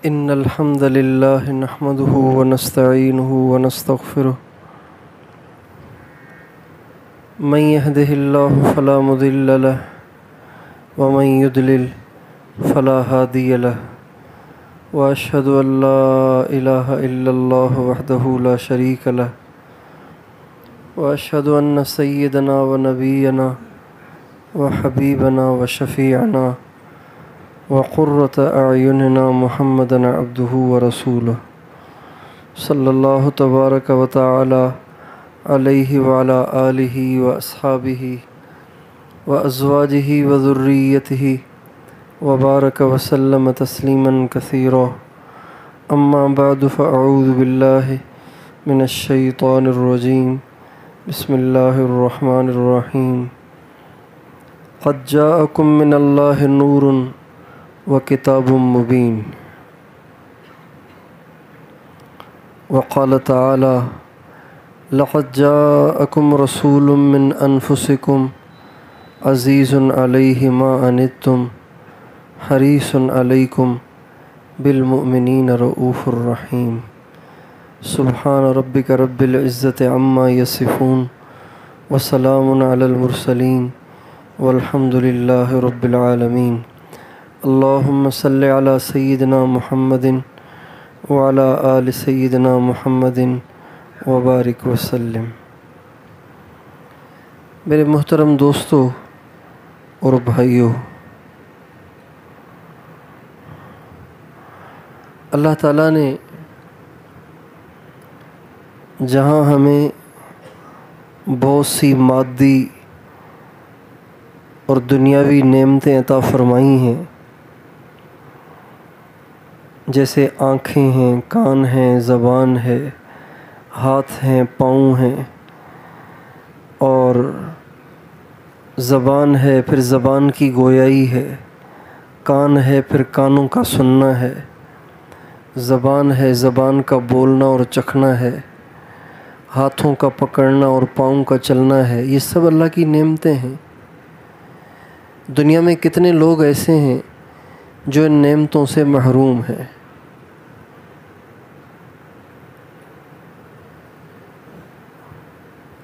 إن الحمد لله نحمده ونستعينه ونستغفره من يهده الله فلا مضل له ومن يضلل فلا هادي له وأشهد أن لا إله إلا الله وحده لا شريك له وأشهد أن سيدنا ونبينا وحبيبنا وشفيعنا وقرة أعيننا محمدا عبده ورسوله صلى الله تبارك وتعالى عليه وعلى آله وأصحابه وأزواجه وذريته وبارك وسلم تسليما كثيرا. أما بعد فأعوذ بالله من الشيطان الرجيم. بسم الله الرحمن الرحيم. قد جاءكم من الله نور وكتاب مبين. وقال تعالى لقد جاءكم رسول من أنفسكم عزيز عليه ما عنتم حريص عليكم بالمؤمنين رؤوف رحيم. سبحان ربك رب العزة عما يصفون وسلام على المرسلين والحمد لله رب العالمين. اللهم صل على سيدنا محمد وعلى آل سيدنا محمد وبارک وسلم. میرے محترم دوستو اور بھائیو، اللہ تعالیٰ نے جہاں ہمیں بہت سی مادی اور دنیاوی نعمتیں عطا فرمائی ہیں، جیسے آنکھیں ہیں، کان ہیں، زبان ہے، ہاتھ ہیں، پاؤں ہیں، اور زبان ہے پھر زبان کی گویائی ہے، کان ہے پھر کانوں کا سننا ہے، زبان ہے زبان کا بولنا اور چکھنا ہے، ہاتھوں کا پکڑنا اور پاؤں کا چلنا ہے. یہ سب اللہ کی نعمتیں ہیں. دنیا میں کتنے لوگ ایسے ہیں جو ان نعمتوں سے محروم ہیں.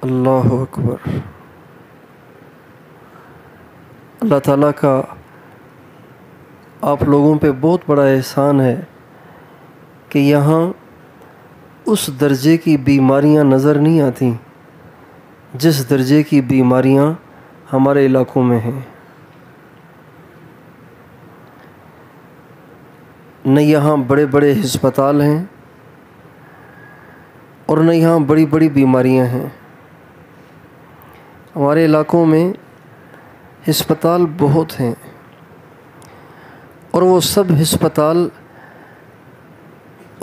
اللہ اکبر. اللہ تعالیٰ کا آپ لوگوں پہ بہت بڑا احسان ہے کہ یہاں اس درجے کی بیماریاں نظر نہیں آتی جس درجے کی بیماریاں ہمارے علاقوں میں ہیں. نہ یہاں بڑے بڑے ہسپتال ہیں اور نہ یہاں بڑی بڑی بیماریاں ہیں. ہمارے علاقوں میں ہسپتال بہت ہیں اور وہ سب ہسپتال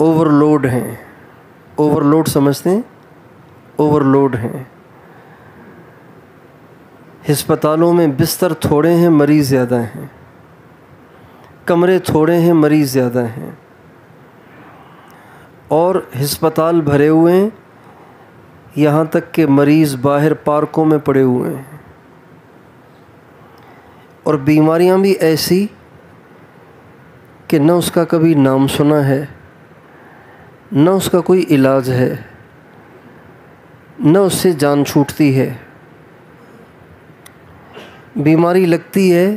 اوور لوڈ ہیں. اوور لوڈ سمجھتے ہیں؟ اوور لوڈ ہیں. ہسپتالوں میں بستر تھوڑے ہیں، مریض زیادہ ہیں. کمرے تھوڑے ہیں، مریض زیادہ ہیں. اور ہسپتال بھرے ہوئے ہیں، یہاں تک کہ مریض باہر پارکوں میں پڑے ہوئے ہیں. اور بیماریاں بھی ایسی کہ نہ اس کا کبھی نام سنا ہے، نہ اس کا کوئی علاج ہے، نہ اس سے جان چھوٹتی ہے. بیماری لگتی ہے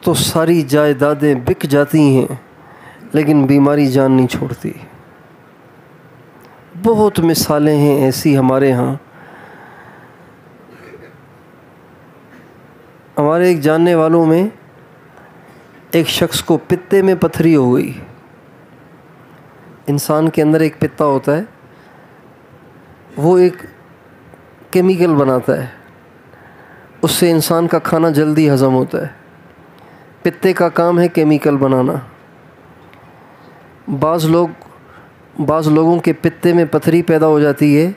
تو ساری جائیدادیں بک جاتی ہیں، لیکن بیماری جان نہیں چھوڑتی. بہت مثالیں ہیں ایسی ہمارے ہاں. ہمارے ایک جاننے والوں میں ایک شخص کو پتے میں پتھری ہو گئی. انسان کے اندر ایک پتا ہوتا ہے، وہ ایک کیمیکل بناتا ہے، اس سے انسان کا کھانا جلدی ہضم ہوتا ہے. پتے کا کام ہے کیمیکل بنانا. بعض لوگوں کے پتے میں پتھری پیدا ہو جاتی ہے،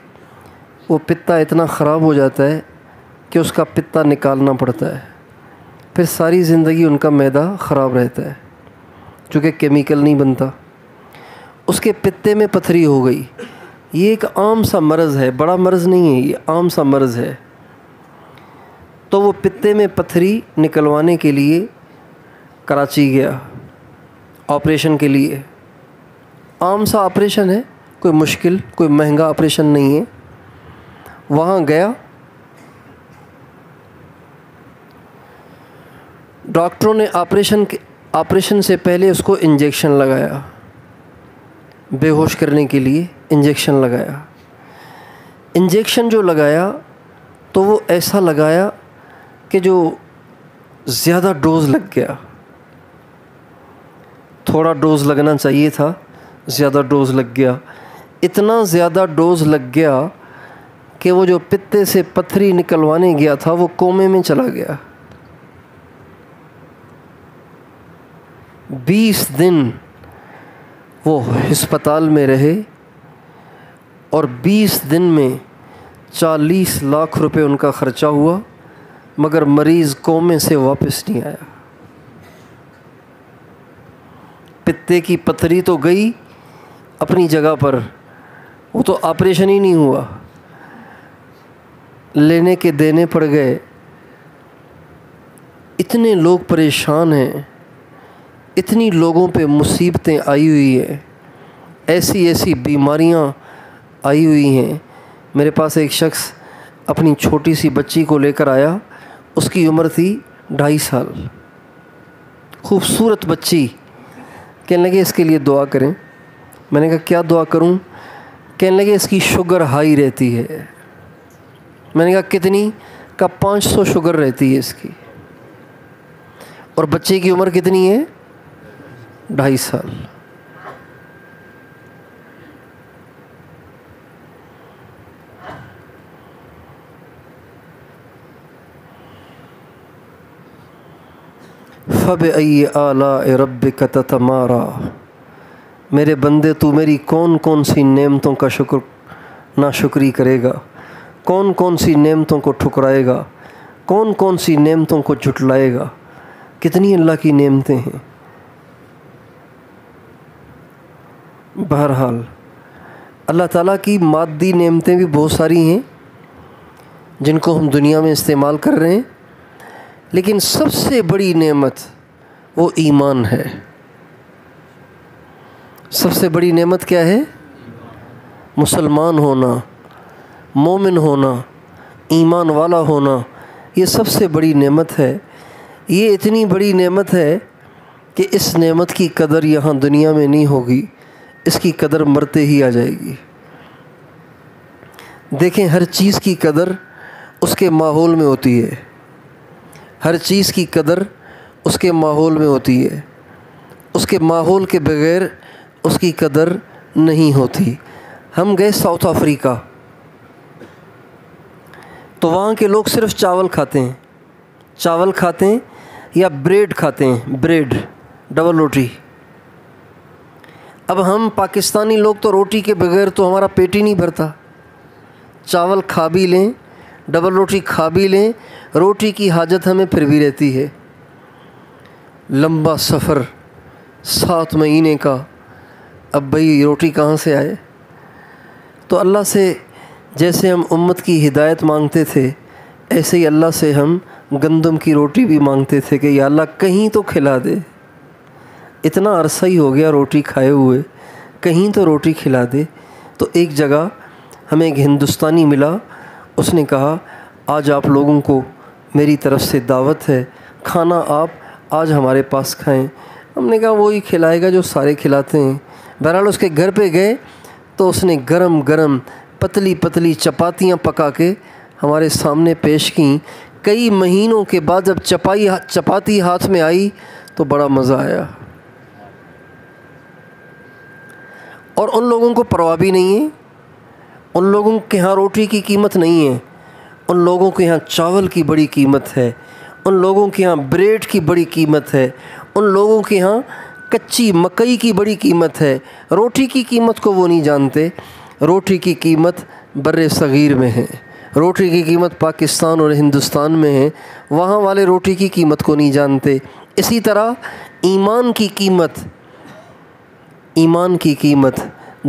وہ پتا اتنا خراب ہو جاتا ہے کہ اس کا پتا نکالنا پڑتا ہے. پھر ساری زندگی ان کا معدہ خراب رہتا ہے چونکہ کیمیکل نہیں بنتا. اس کے پتے میں پتھری ہو گئی. یہ ایک عام سا مرض ہے، بڑا مرض نہیں ہے، یہ عام سا مرض ہے. تو وہ پتے میں پتھری نکلوانے کے لیے کراچی گیا آپریشن کے لیے، عام سا آپریشن ہے، کوئی مشکل کوئی مہنگا آپریشن نہیں ہے۔ وہاں گیا، ڈاکٹروں نے آپریشن سے پہلے اس کو انجیکشن لگایا، بے ہوش کرنے کے لیے انجیکشن لگایا۔ انجیکشن جو لگایا تو وہ ایسا لگایا کہ جو زیادہ ڈوز لگ گیا، تھوڑا ڈوز لگنا چاہیے تھا، زیادہ ڈوز لگ گیا۔ اتنا زیادہ ڈوز لگ گیا کہ وہ جو پتے سے پتھری نکلوانے گیا تھا وہ کومے میں چلا گیا۔ 20 دن وہ ہسپتال میں رہے اور 20 دن میں 40 لاکھ روپے ان کا خرچہ ہوا، مگر مریض کومے سے واپس نہیں آیا۔ پتے کی پتھری تو گئی اپنی جگہ پر، وہ تو آپریشن ہی نہیں ہوا، لینے کے دینے پڑ گئے۔ اتنے لوگ پریشان ہیں، اتنی لوگوں پہ مصیبتیں آئی ہوئی ہیں، ایسی ایسی بیماریاں آئی ہوئی ہیں۔ میرے پاس ایک شخص اپنی چھوٹی سی بچی کو لے کر آیا، اس کی عمر تھی 2.5 سال، خوبصورت بچی۔ کہنے لگے اس کے لیے دعا کریں۔ میں نے کہا کیا دعا کروں؟ کہنے لگے اس کی شوگر ہائی رہتی ہے۔ میں نے کہا کتنی؟ کہا 500 شوگر رہتی ہے اس کی، اور بچے کی عمر کتنی ہے؟ 2.5 سال۔ فَبِأَيِّ آلَاءِ رَبِّكَ تَتَمَارَىٰ، میرے بندے تو میری کون کون سی نعمتوں کا ناشکری کرے گا، کون کون سی نعمتوں کو ٹھکرائے گا، کون کون سی نعمتوں کو جھٹلائے گا۔ کتنی اللہ کی نعمتیں ہیں۔ بہرحال اللہ تعالیٰ کی مادی نعمتیں بھی بہت ساری ہیں جن کو ہم دنیا میں استعمال کر رہے ہیں، لیکن سب سے بڑی نعمت وہ ایمان ہے۔ سب سے بڑی نعمت کیا ہے؟ مسلمان ہونا، مومن ہونا، ایمان والا ہونا، یہ سب سے بڑی نعمت ہے۔ یہ اتنی بڑی نعمت ہے کہ اس نعمت کی قدر یہاں دنیا میں نہیں ہوگی، اس کی قدر مرتے ہی آ جائے گی۔ دیکھیں ہر چیز کی قدر اس کے ماحول میں ہوتی ہے، ہر چیز کی قدر اس کے ماحول میں ہوتی ہے، اس کے ماحول کے بغیر اس کی قدر نہیں ہوتی۔ ہم گئے ساؤتھ افریقہ، تو وہاں کے لوگ صرف چاول کھاتے ہیں، چاول کھاتے ہیں یا بریڈ کھاتے ہیں، بریڈ ڈبل روٹی۔ اب ہم پاکستانی لوگ تو روٹی کے بغیر تو ہمارا پیٹ ہی نہیں بھرتا، چاول کھا بھی لیں، ڈبل روٹی کھا بھی لیں، روٹی کی حاجت ہمیں پھر بھی رہتی ہے۔ لمبا سفر 7 مہینے کا، اب بھئی روٹی کہاں سے آئے؟ تو اللہ سے جیسے ہم امت کی ہدایت مانگتے تھے، ایسے ہی اللہ سے ہم گندم کی روٹی بھی مانگتے تھے کہ یا اللہ کہیں تو کھلا دے، اتنا عرصہ ہی ہو گیا روٹی کھائے ہوئے، کہیں تو روٹی کھلا دے۔ تو ایک جگہ ہمیں ایک ہندوستانی ملا، اس نے کہا آج آپ لوگوں کو میری طرف سے دعوت ہے، کھانا آپ آج ہمارے پاس کھائیں۔ ہم نے کہا وہی کھلائے گا جو سارے کھلاتے ہیں۔ بہرحال اس کے گھر پہ گئے تو اس نے گرم گرم پتلی پتلی چپاتیاں پکا کے ہمارے سامنے پیش کیں۔ کئی مہینوں کے بعد جب چپاتی ہاتھ میں آئی تو بڑا مزہ آیا، اور ان لوگوں کو پرواہ بھی نہیں ہے، ان لوگوں کے ہاں روٹی کی قیمت نہیں ہے، ان لوگوں کے ہاں چاول کی بڑی قیمت ہے، ان لوگوں کے ہاں بریڈ کی بڑی قیمت ہے، ان لوگوں کے ہاں کچی مکئی کی بڑی قیمت ہے۔ روٹی کی قیمت کو وہ نہیں جانتے، روٹی کی قیمت بر صغیر میں ہے، روٹی کی قیمت پاکستان اور ہندوستان میں ہے، وہاں والے روٹی کی قیمت کو نہیں جانتے۔ اسی طرح ایمان کی قیمت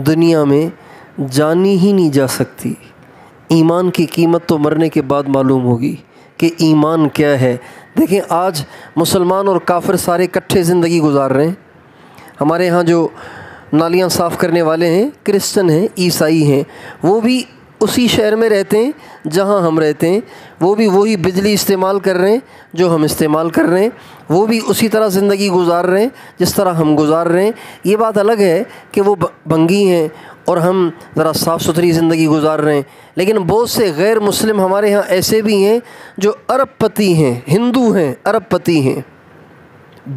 دنیا میں جانی ہی نہیں جا سکتی۔ ایمان کی قیمت تو مرنے کے بعد معلوم ہوگی کہ ایمان کیا ہے۔ دیکھیں آج مسلمان اور کافر سارے اکٹھے زندگی گزار رہے ہیں، ہمارے ہاں جو نالیاں صاف کرنے والے ہیں کرسچن ہیں، عیسائی ہیں، وہ بھی اسی شہر میں رہتے ہیں جہاں ہم رہتے ہیں، وہ بھی وہی بجلی استعمال کر رہے ہیں جو ہم استعمال کر رہے ہیں، وہ بھی اسی طرح زندگی گزار رہے ہیں جس طرح ہم گزار رہے ہیں۔ یہ بات الگ ہے کہ وہ بھنگی ہیں اور ہم ذرا صاف ستھری زندگی گزار رہے ہیں، لیکن بہت سے غیر مسلم ہمارے ہاں ایسے بھی ہیں جو ارب پتی ہیں، ہندو ہیں، ارب پتی ہیں،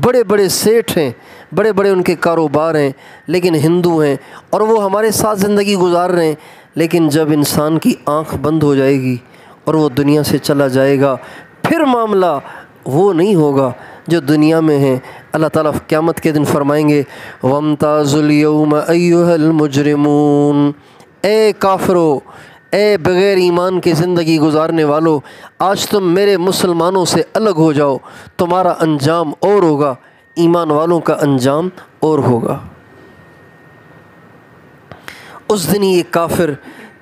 بڑے بڑے سیٹھ ہیں، بڑے بڑے ان کے کاروبار ہیں، لیکن ہندو ہیں، اور وہ ہمارے ساتھ زندگی گزار رہے ہیں۔ لیکن جب انسان کی آنکھ بند ہو جائے گی اور وہ دنیا سے چلا جائے گا، پھر معاملہ وہ نہیں ہوگا جو دنیا میں ہے۔ اللہ تعالیٰ قیامت کے دن فرمائیں گے وَامْتَازُوا الْيَوْمَ أَيُّهَا الْمُجْرِمُونَ، اے کافرو، اے بغیر ایمان کے زندگی گزارنے والو، آج تم میرے مسلمانوں سے الگ ہو جاؤ، تمہارا انجام اور ہوگا، ایمان والوں کا انجام اور ہوگا۔ اس دن یہ کافر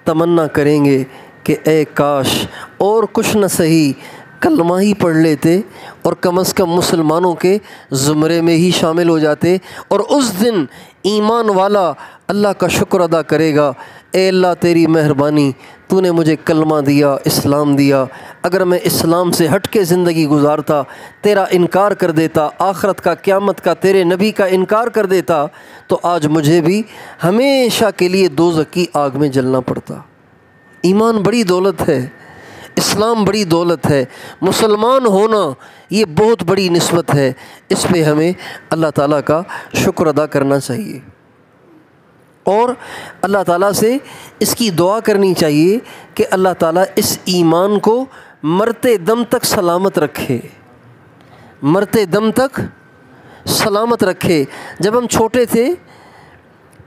تمنا کریں گے کہ اے کاش اور کچھ نہ صحیح کلمہ ہی پڑھ لیتے اور کم از کم مسلمانوں کے زمرے میں ہی شامل ہو جاتے۔ اور اس دن ایمان والا اللہ کا شکر ادا کرے گا، اے اللہ تیری مہربانی، تو نے مجھے کلمہ دیا، اسلام دیا، اگر میں اسلام سے ہٹ کے زندگی گزارتا، تیرا انکار کر دیتا، آخرت کا، قیامت کا، تیرے نبی کا انکار کر دیتا، تو آج مجھے بھی ہمیشہ کے لیے دوزخ کی آگ میں جلنا پڑتا۔ ایمان بڑی دولت ہے، اسلام بڑی دولت ہے، مسلمان ہونا یہ بہت بڑی نسبت ہے، اس پہ ہمیں اللہ تعالیٰ کا شکر ادا کرنا چاہیے، اور اللہ تعالیٰ سے اس کی دعا کرنی چاہیے کہ اللہ تعالیٰ اس ایمان کو مرتے دم تک سلامت رکھے، مرتے دم تک سلامت رکھے۔ جب ہم چھوٹے تھے،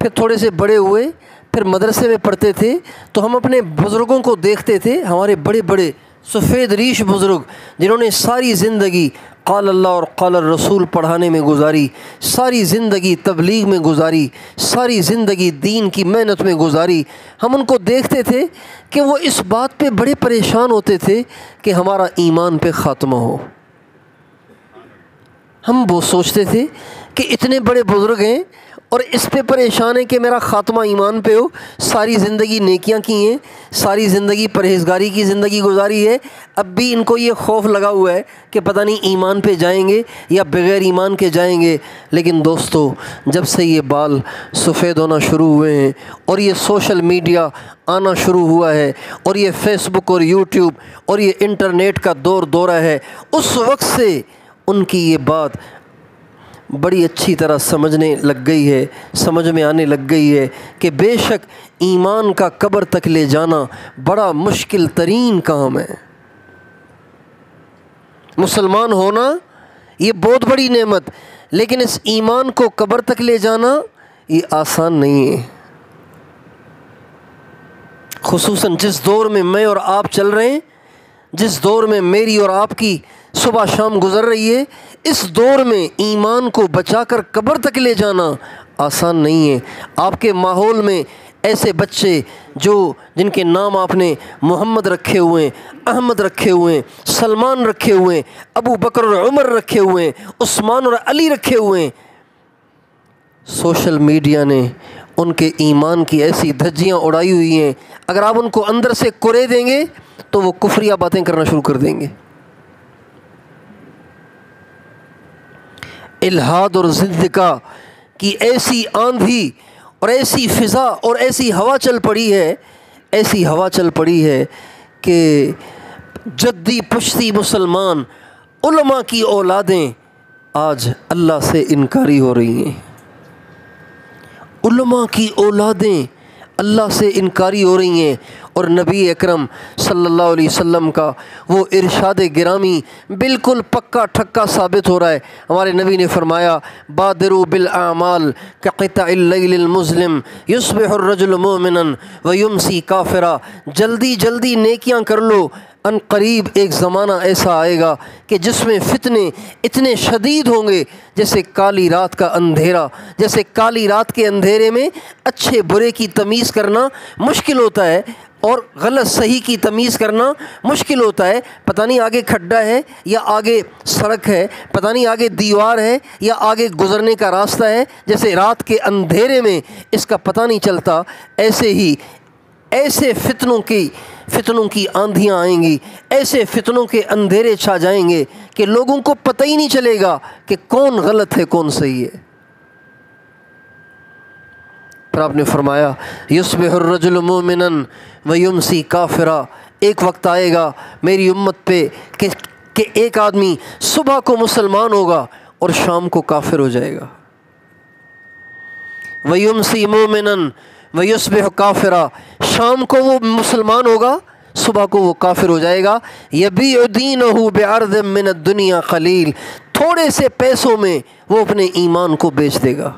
پھر تھوڑے سے بڑے ہوئے، پھر مدرسے میں پڑھتے تھے، تو ہم اپنے بزرگوں کو دیکھتے تھے، ہمارے بڑے بڑے سفید ریش بزرگ جنہوں نے ساری زندگی قال اللہ اور قال الرسول پڑھانے میں گزاری، ساری زندگی تبلیغ میں گزاری، ساری زندگی دین کی محنت میں گزاری۔ ہم ان کو دیکھتے تھے کہ وہ اس بات پہ بڑے پریشان ہوتے تھے کہ ہمارا ایمان پہ خاتمہ ہو۔ ہم وہ سوچتے تھے کہ اتنے بڑے بزرگ ہیں اور اس پہ پریشان ہے کہ میرا خاتمہ ایمان پہ ہو، ساری زندگی نیکیاں کی ہیں، ساری زندگی پرہیزگاری کی زندگی گزاری ہے، اب بھی ان کو یہ خوف لگا ہوا ہے کہ پتہ نہیں ایمان پہ جائیں گے یا بغیر ایمان کے جائیں گے۔ لیکن دوستو، جب سے یہ بال سفید ہونا شروع ہوئے ہیں اور یہ سوشل میڈیا آنا شروع ہوا ہے اور یہ فیس بک اور یوٹیوب اور یہ انٹرنیٹ کا دورہ ہے، اس وقت سے ان کی یہ بات بڑی اچھی طرح سمجھنے لگ گئی ہے، سمجھ میں آنے لگ گئی ہے کہ بے شک ایمان کا قبر تک لے جانا بڑا مشکل ترین کام ہے۔ مسلمان ہونا یہ بہت بڑی نعمت، لیکن اس ایمان کو قبر تک لے جانا یہ آسان نہیں ہے، خصوصاً جس دور میں میں اور آپ چل رہے ہیں، جس دور میں میری اور آپ کی صبح شام گزر رہی ہے، اس دور میں ایمان کو بچا کر قبر تک لے جانا آسان نہیں ہے۔ آپ کے ماحول میں ایسے بچے جن کے نام آپ نے محمد رکھے ہوئے ہیں، احمد رکھے ہوئے ہیں، سلمان رکھے ہوئے ہیں، ابو بکر اور عمر رکھے ہوئے ہیں، عثمان اور علی رکھے ہوئے ہیں، سوشل میڈیا نے ان کے ایمان کی ایسی دھجیاں اڑائی ہوئی ہیں، اگر آپ ان کو اندر سے کرے دیں گے تو وہ کفریہ باتیں کرنا شروع کر دیں گے۔ الحاد اور زندقہ کی ایسی آندھی اور ایسی فضا اور ایسی ہوا چل پڑی ہے، ایسی ہوا چل پڑی ہے کہ جدی پشتی مسلمان علماء کی اولادیں آج اللہ سے انکاری ہو رہی ہیں، علماء کی اولادیں اللہ سے انکاری ہو رہی ہیں، اور نبی اکرم صلی اللہ علیہ وسلم کا وہ ارشاد گرامی بالکل پکا ٹھکا ثابت ہو رہا ہے۔ ہمارے نبی نے فرمایا بادروا بالاعمال کقطع اللیل المظلم یصبح الرجل مؤمنا ویمسی کافرا، جلدی جلدی نیکیاں کر لو، ان قریب ایک زمانہ ایسا آئے گا کہ جس میں فتنے اتنے شدید ہوں گے جیسے کالی رات کا اندھیرا، جیسے کالی رات کے اندھیرے میں اچھے برے کی تمیز کرنا مشکل ہوتا ہے، اور غلط صحیح کی تمیز کرنا مشکل ہوتا ہے. پتہ نہیں آگے کھڈا ہے یا آگے سڑک ہے، پتہ نہیں آگے دیوار ہے یا آگے گزرنے کا راستہ ہے. جیسے رات کے اندھیرے میں اس کا پتہ نہیں چلتا، ایسے ہی ایسے فتنوں کی آندھیاں آئیں گی، ایسے فتنوں کے اندھیرے چھا جائیں گے کہ لوگوں کو پتہ ہی نہیں چلے گا کہ کون غلط ہے کون صحیح ہے. پھر آپ نے فرمایا یصبح الرجل مومنا ویمسی کافرا، ایک وقت آئے گا میری امت پہ کہ ایک آدمی صبح کو مسلمان ہوگا اور شام کو کافر ہو جائے گا. ویمسی مومنا ویصبح کافرا، شام کو وہ مسلمان ہوگا، صبح کو وہ کافر ہو جائے گا. یبیع دینہ بعرض من الدنیا قلیل، تھوڑے سے پیسوں میں وہ اپنے ایمان کو بیچ دے گا،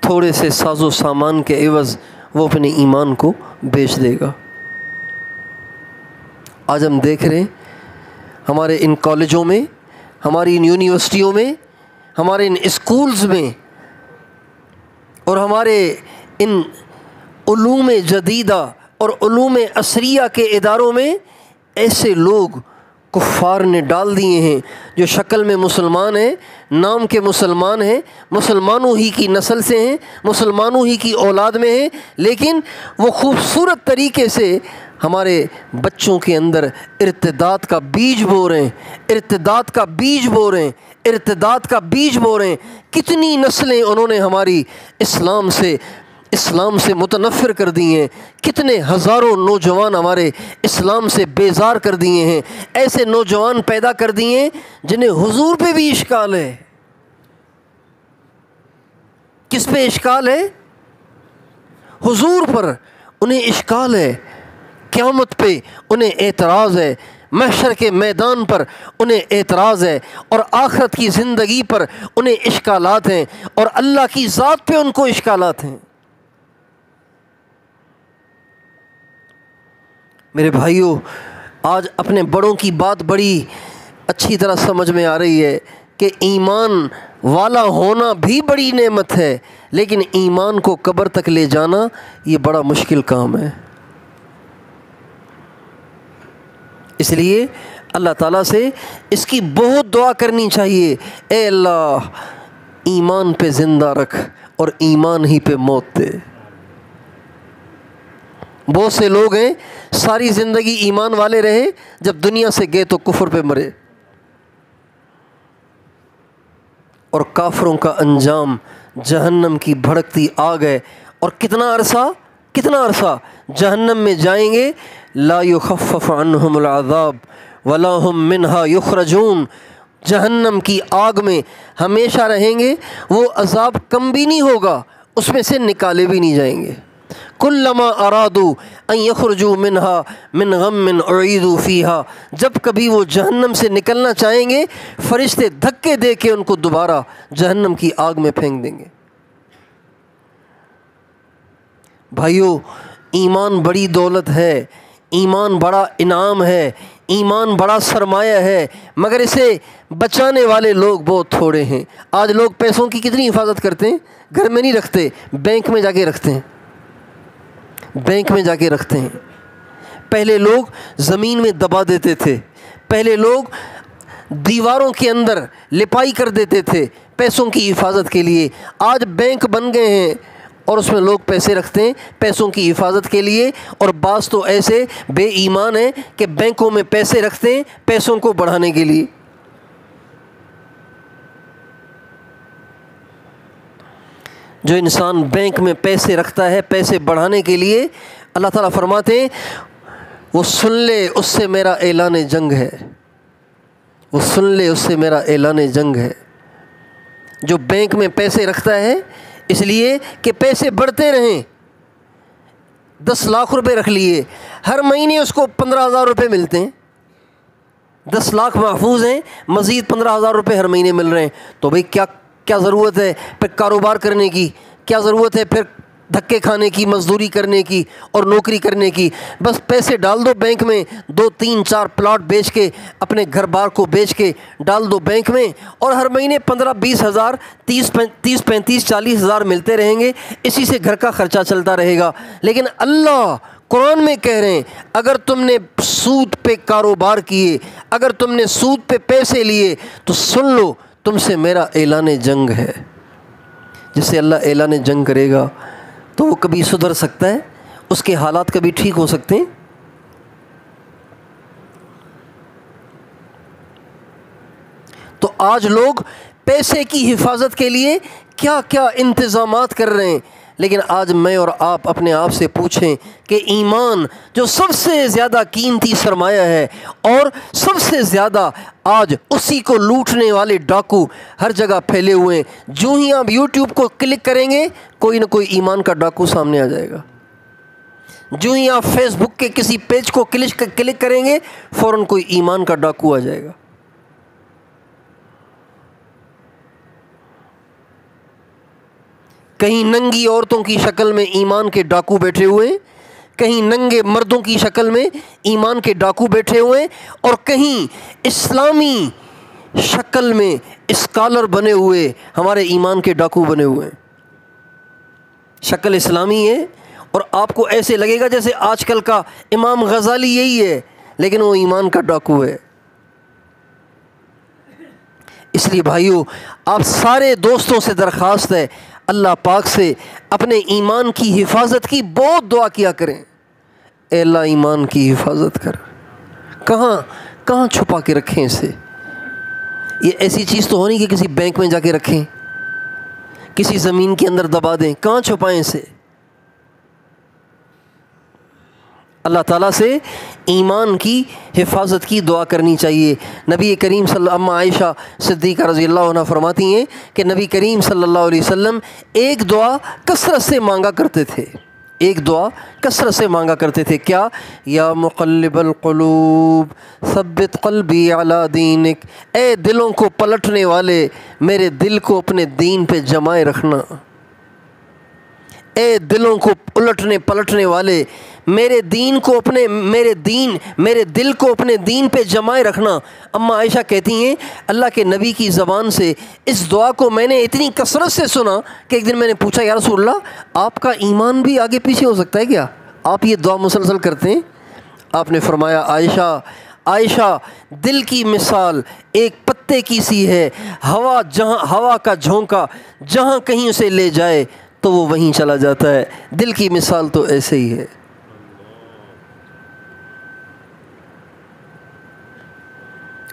تھوڑے سے ساز و سامان کے عوض وہ اپنے ایمان کو بیچ دے گا. آج ہم دیکھ رہے ہیں ہمارے ان کالجوں میں، ہماری ان یونیورسٹیوں میں، ہمارے ان اسکولز میں اور ہمارے ان علوم جدیدہ اور علوم عصریہ کے اداروں میں ایسے لوگ کفار نے ڈال دیے ہیں جو شکل میں مسلمان ہیں، نام کے مسلمان ہیں، مسلمانوں ہی کی نسل سے ہیں، مسلمانوں ہی کی اولاد میں ہیں، لیکن وہ خوبصورت طریقے سے ہمارے بچوں کے اندر ارتداد کا بیج بو رہے ہیں، ارتداد کا بیج بو رہے ہیں، ارتداد کا بیج بو رہے ہیں. کتنی نسلیں انہوں نے ہماری اسلام سے متنفر کر دیے ہیں، کتنے ہزاروں نوجوان ہمارے اسلام سے بیزار کر دیے ہیں. ایسے نوجوان پیدا کر دیے ہیں جنہیں حضور پہ بھی اشکال ہے. کس پہ اشکال ہے؟ حضور پر انہیں اشکال ہے، قیامت پہ انہیں اعتراض ہے، محشر کے میدان پر انہیں اعتراض ہے، اور آخرت کی زندگی پر انہیں اشکالات ہیں، اور اللہ کی ذات پہ ان کو اشکالات ہیں. میرے بھائیوں، آج اپنے بڑوں کی بات بڑی اچھی طرح سمجھ میں آ رہی ہے کہ ایمان والا ہونا بھی بڑی نعمت ہے، لیکن ایمان کو قبر تک لے جانا یہ بڑا مشکل کام ہے. اس لیے اللہ تعالیٰ سے اس کی بہت دعا کرنی چاہیے، اے اللہ ایمان پہ زندہ رکھ اور ایمان ہی پہ موت دے. بہت سے لوگ ہیں ساری زندگی ایمان والے رہے، جب دنیا سے گئے تو کفر پہ مرے، اور کافروں کا انجام جہنم کی بھڑکتی آگ ہے. اور کتنا عرصہ جہنم میں جائیں گے. لا یخفف عنہم العذاب ولا ہم منہا یخرجون، جہنم کی آگ میں ہمیشہ رہیں گے، وہ عذاب کم بھی نہیں ہوگا، اس میں سے نکالے بھی نہیں جائیں گے. کلما ارادوا ان یخرجوا منہا من غم اعیدوا فیہا، جب کبھی وہ جہنم سے نکلنا چاہیں گے فرشتے دھکے دے کے ان کو دوبارہ جہنم کی آگ میں پھینک دیں گے. بھائیو، ایمان بڑی دولت ہے، ایمان بڑا انعام ہے، ایمان بڑا سرمایہ ہے، مگر اسے بچانے والے لوگ بہت تھوڑے ہیں. آج لوگ پیسوں کی کتنی حفاظت کرتے ہیں، گھر میں نہیں رکھتے، بینک میں جا کے رکھتے ہیں، بینک میں جا کے رکھتے ہیں. پہلے لوگ زمین میں دبا دیتے تھے، پہلے لوگ دیواروں کے اندر لپائی کر دیتے تھے پیسوں کی حفاظت کے لیے. آج بینک بن گئے ہیں اور اس میں لوگ پیسے رکھتے ہیں پیسوں کی حفاظت کے لیے، اور بعض تو ایسے بے ایمان ہیں کہ بینکوں میں پیسے رکھتے ہیں پیسوں کو بڑھانے کے لیے. جو انسان بینک میں پیسے رکھتا ہے پیسے بڑھانے کے لیے، اللہ تعالیٰ فرماتے ہیں وہ سن لے اس سے میرا اعلان جنگ ہے، وہ سن لے اس سے میرا اعلان جنگ ہے. جو بینک میں پیسے رکھتا ہے اس لیے کہ پیسے بڑھتے رہیں، 10 لاکھ روپے رکھ لیے، ہر مہینے اس کو 15,000 روپے ملتے ہیں، 10 لاکھ محفوظ ہیں، مزید 15,000 روپے ہر مہینے مل رہے ہیں. تو بھئی کیا ضرورت ہے پھر کاروبار کرنے کی، کیا ضرورت ہے پھر دھکے کھانے کی، مزدوری کرنے کی اور نوکری کرنے کی. بس پیسے ڈال دو بینک میں، 2-3-4 پلاٹ بیچ کے، اپنے گھر بار کو بیچ کے ڈال دو بینک میں، اور ہر مہینے 15-20 ہزار، 30-35-40 ہزار ملتے رہیں گے. اسی سے گھر کا خرچہ چلتا رہے گا. لیکن اللہ قرآن میں کہہ رہے ہیں اگر تم نے سود پہ کاروبار کیے، اگر تم نے سود پہ پیسے لیے، تو سن لو تم سے میرا اعلان جنگ ہے. جس سے اللہ اعلان جنگ کرے گا تو وہ کبھی سدھر سکتا ہے، اس کے حالات کبھی ٹھیک ہو سکتے ہیں. تو آج لوگ پیسے کی حفاظت کے لیے کیا کیا انتظامات کر رہے ہیں. لیکن آج میں اور آپ اپنے آپ سے پوچھیں کہ ایمان جو سب سے زیادہ قیمتی سرمایہ ہے، اور سب سے زیادہ آج اسی کو لوٹنے والے ڈاکو ہر جگہ پھیلے ہوئے ہیں. جو ہی آپ یوٹیوب کو کلک کریں گے کوئی نہ کوئی ایمان کا ڈاکو سامنے آ جائے گا. جو ہی آپ فیس بک کے کسی پیج کو کلک کریں گے فوراً کوئی ایمان کا ڈاکو آ جائے گا. کہیں ننگی عورتوں کی شکل میں ایمان کے ڈاکو بیٹھے ہوئے ہیں، کہیں ننگے مردوں کی شکل میں ایمان کے ڈاکو بیٹھے ہوئے ہیں، اور کہیں اسلامی شکل میں اسکالر بنے ہوئے ہمارے ایمان کے ڈاکو بنے ہوئے ہیں. شکل اسلامی ہے اور آپ کو ایسے لگے گا جیسے آج کل کا امام غزالی یہی ہے، لیکن وہ ایمان کا ڈاکو ہے. اس لیے بھائیو، آپ سارے دوستوں سے درخواست ہے اللہ پاک سے اپنے ایمان کی حفاظت کی بہت دعا کیا کریں. اے اللہ ایمان کی حفاظت کر. کہاں چھپا کے رکھیں اسے؟ یہ ایسی چیز تو ہو نہیں کہ کسی بینک میں جا کے رکھیں، کسی زمین کے اندر دبا دیں. کہاں چھپائیں اسے؟ اللہ تعالیٰ سے ایمان کی حفاظت کی دعا کرنی چاہیے. نبی کریم عائشہ صدیقہ رضی اللہ عنہ فرماتی ہیں کہ نبی کریم صلی اللہ علیہ وسلم ایک دعا کثرت سے مانگا کرتے تھے، ایک دعا کثرت سے مانگا کرتے تھے. کیا؟ یا مقلب القلوب ثبت قلبی علی دینک، اے دلوں کو پلٹنے والے میرے دل کو اپنے دین پہ جمائے رکھنا. اے دلوں کو پلٹنے والے میرے دل کو اپنے دین پہ جمائے رکھنا. اما عائشہ کہتی ہیں اللہ کے نبی کی زبان سے اس دعا کو میں نے اتنی کثرت سے سنا کہ ایک دن میں نے پوچھا یا رسول اللہ آپ کا ایمان بھی آگے پیچھے ہو سکتا ہے کیا؟ آپ یہ دعا مسلسل کرتے ہیں؟ آپ نے فرمایا عائشہ دل کی مثال ایک پتے کی سی ہے، ہوا کا جھونکا جہاں کہیں اسے لے جائے تو وہ وہیں چلا جاتا ہے. دل کی مثال تو ایسے ہی ہے.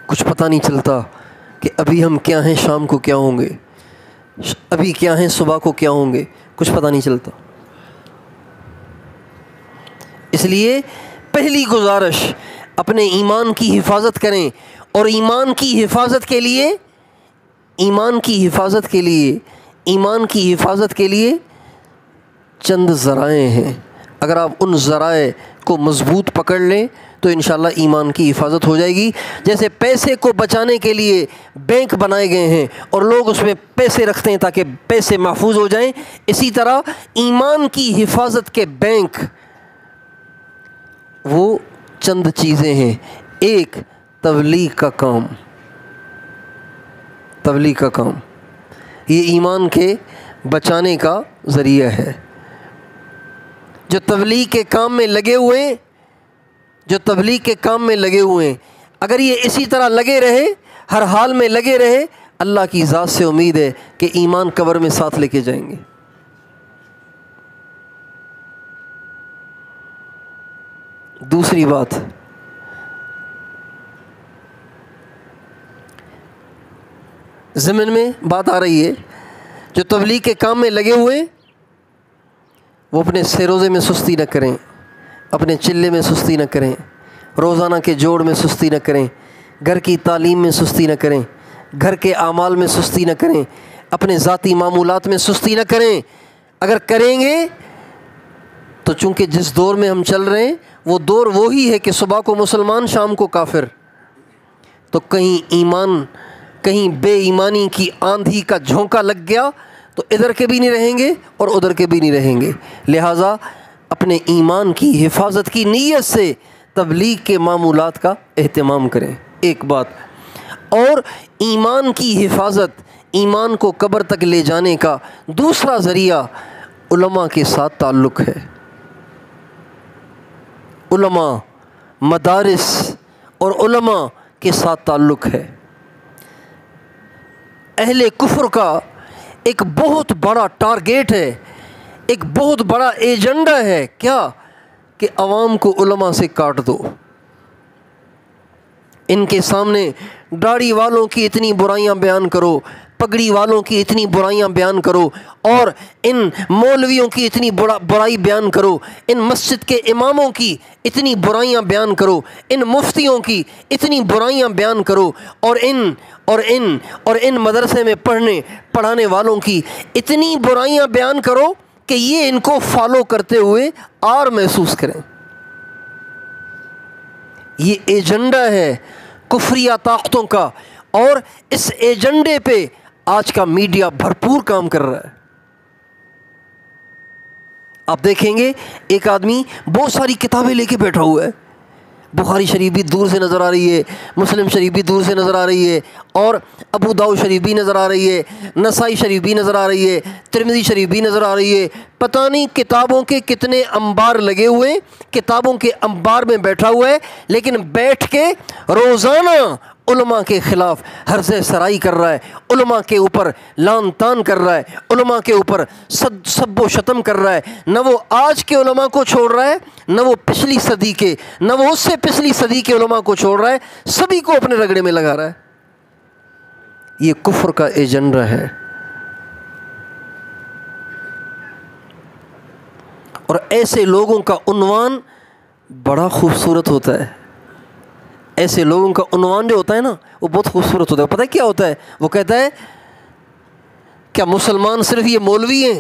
کچھ پتہ نہیں چلتا کہ ابھی ہم کیا ہیں، شام کو کیا ہوں گے، ابھی کیا ہیں، صبح کو کیا ہوں گے، کچھ پتہ نہیں چلتا. اس لیے پہلی گزارش اپنے ایمان کی حفاظت کریں. اور ایمان کی حفاظت کے لیے چند ذرائع ہیں. اگر آپ ان ذرائع کو مضبوط پکڑ لیں تو انشاءاللہ ایمان کی حفاظت ہو جائے گی. جیسے پیسے کو بچانے کے لیے بینک بنائے گئے ہیں اور لوگ اس میں پیسے رکھتے ہیں تاکہ پیسے محفوظ ہو جائیں، اسی طرح ایمان کی حفاظت کے بینک وہ چند چیزیں ہیں. ایک تبلیغ کا کام، یہ ایمان کے بچانے کا ذریعہ ہے. جو تبلیغ کے کام میں لگے ہوئے ہیں اگر یہ اسی طرح لگے رہے، ہر حال میں لگے رہے، اللہ کی ذات سے امید ہے کہ ایمان قبر میں ساتھ لے کے جائیں گے. دوسری بات، ضمن میں بات آ رہی ہے، جو تبلیغ کے کام میں لگے ہوئے وہ اپنے سروزے میں سستی نہ کریں، اپنے چلے میں سستی نہ کریں، روزانہ کے جوڑ میں سستی نہ کریں، گھر کی تعلیم میں سستی نہ کریں، گھر کے اعمال میں سستی نہ کریں، اپنے ذاتی معمولات میں سستی نہ کریں. اگر کریں گے تو چونکہ جس دور میں ہم چل رہے ہیں وہ دور وہی ہے کہ صبح کو مسلمان شام کو کافر، تو کہیں بے ایمانی کی آندھی کا جھونکا لگ گیا تو ادھر کے بھی نہیں رہیں گے اور ادھر کے بھی نہیں رہیں گے۔ لہٰذا اپنے ایمان کی حفاظت کی نیت سے تبلیغ کے معمولات کا اہتمام کریں، ایک بات۔ اور ایمان کی حفاظت، ایمان کو قبر تک لے جانے کا دوسرا ذریعہ علماء کے ساتھ تعلق ہے۔ علماء، مدارس اور علماء کے ساتھ تعلق ہے۔ اہل کفر کا ایک بہت بڑا ٹارگیٹ ہے، ایک بہت بڑا ایجنڈا ہے، کیا؟ کہ عوام کو علماء سے کاٹ دو۔ ان کے سامنے داڑھی والوں کی اتنی برائیاں بیان کرو، پگڑی والوں کی اتنی برائیاں بیان کرو، اور ان مولویوں کی اتنی برائی بیان کرو، ان مسجد کے اماموں کی اتنی برائیاں بیان کرو، ان مفتیوں کی اتنی برائیاں بیان کرو، اور ان مدرسے میں پڑھانے والوں کی اتنی برائیاں بیان کرو کہ یہ ان کو فالو کرتے ہوئے آر محسوس کریں۔ یہ ایجنڈا ہے کفریہ طاقتوں کا، اور اس ایجنڈے پہ آج کا میڈیا بھرپور کام کر رہا ہے۔ آپ دیکھیں گے ایک آدمی بہت ساری کتابیں لے کے بیٹھا ہوا ہے، بخاری شریف بھی دور سے نظر آ رہی ہے، مسلم شریف بھی دور سے نظر آ رہی ہے، اور ابو داؤد شریف بھی نظر آ رہی ہے، نسائی شریف بھی نظر آ رہی ہے، ترمذی شریف بھی نظر آ رہی ہے۔ پتہ نہیں کتابوں کے کتنے انبار لگے ہوئے، کتابوں کے انبار میں بیٹھا ہوا ہے، لیکن بیٹھ کے روزانہ علماء کے خلاف حرزِ سرائی کر رہا ہے، علماء کے اوپر لعن طعن کر رہا ہے، علماء کے اوپر سب و شتم کر رہا ہے۔ نہ وہ آج کے علماء کو چھوڑ رہا ہے، نہ وہ پچھلی صدی کے، نہ وہ اس سے پچھلی صدی کے علماء کو چھوڑ رہا ہے، سبھی کو اپنے رگڑے میں لگا رہا ہے۔ یہ کفر کا ایجنڈا ہے۔ اور ایسے لوگوں کا عنوان بڑا خوبصورت ہوتا ہے۔ ایسے لوگوں کا عنوان جو ہوتا ہے نا، وہ بہت خوبصورت ہوتا ہے۔ پتہ ہے کیا ہوتا ہے؟ وہ کہتا ہے کیا مسلمان صرف یہ مولوی ہیں؟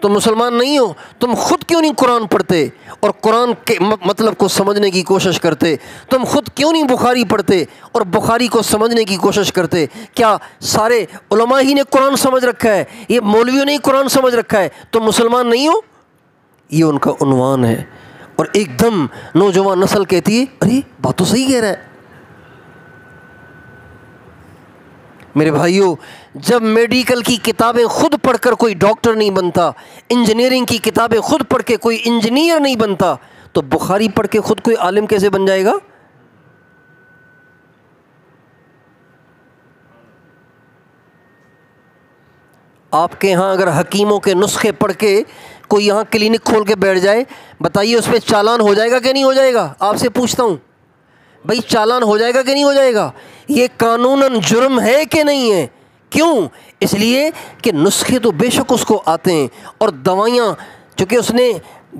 تم مسلمان نہیں ہو؟ تم خود کیوں نہیں قرآن پڑھتے اور قرآن کے مطلب کو سمجھنے کی کوشش کرتے؟ تم خود کیوں نہیں بخاری پڑھتے اور بخاری کو سمجھنے کی کوشش کرتے؟ کیا سارے علماء ہی نے قرآن سمجھ رکھا ہے؟ یہ مولویوں نے ہی قرآن سمجھ رکھا ہے؟ تم مسلمان نہیں ہو؟ یہ ان کا عنوان ہے۔ اور ایک دم نوجوان نسل کہتی ہے ارے بات تو صحیح کہہ رہا ہے۔ میرے بھائیوں، جب میڈیکل کی کتابیں خود پڑھ کر کوئی ڈاکٹر نہیں بنتا، انجینئرنگ کی کتابیں خود پڑھ کے کوئی انجینئر نہیں بنتا، تو بخاری پڑھ کے خود کوئی عالم کیسے بن جائے گا؟ آپ کے ہاں اگر حکیموں کے نسخے پڑھ کے کوئی یہاں کلینک کھول کے بیٹھ جائے، بتائیے اس پہ چالان ہو جائے گا کہ نہیں ہو جائے گا؟ آپ سے پوچھتا ہوں بھائی، چالان ہو جائے گا کہ نہیں ہو جائے گا؟ یہ قانوناً جرم ہے کہ نہیں ہے؟ کیوں؟ اس لیے کہ نسخے تو بے شک اس کو آتے ہیں، اور دوائیاں، چونکہ اس نے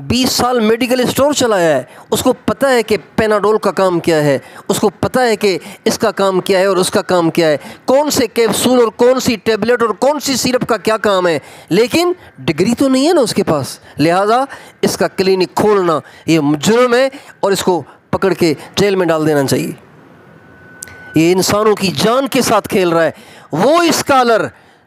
20 سال میڈیکل اسٹور چلایا ہے، اس کو پتہ ہے کہ پیناڈول کا کام کیا ہے، اس کو پتہ ہے کہ اس کا کام کیا ہے اور اس کا کام کیا ہے، کون سے کیپسول اور کون سی ٹیبلٹ اور کون سی سیرپ کا کیا کام ہے، لیکن ڈگری تو نہیں ہے نا اس کے پاس۔ لہٰذا اس کا کلینک کھولنا یہ جرم ہے، اور اس کو پکڑ کے جیل میں ڈال دینا چاہیے۔ یہ انسانوں کی جان کے ساتھ کھیل رہا ہے۔ وہ اسکالر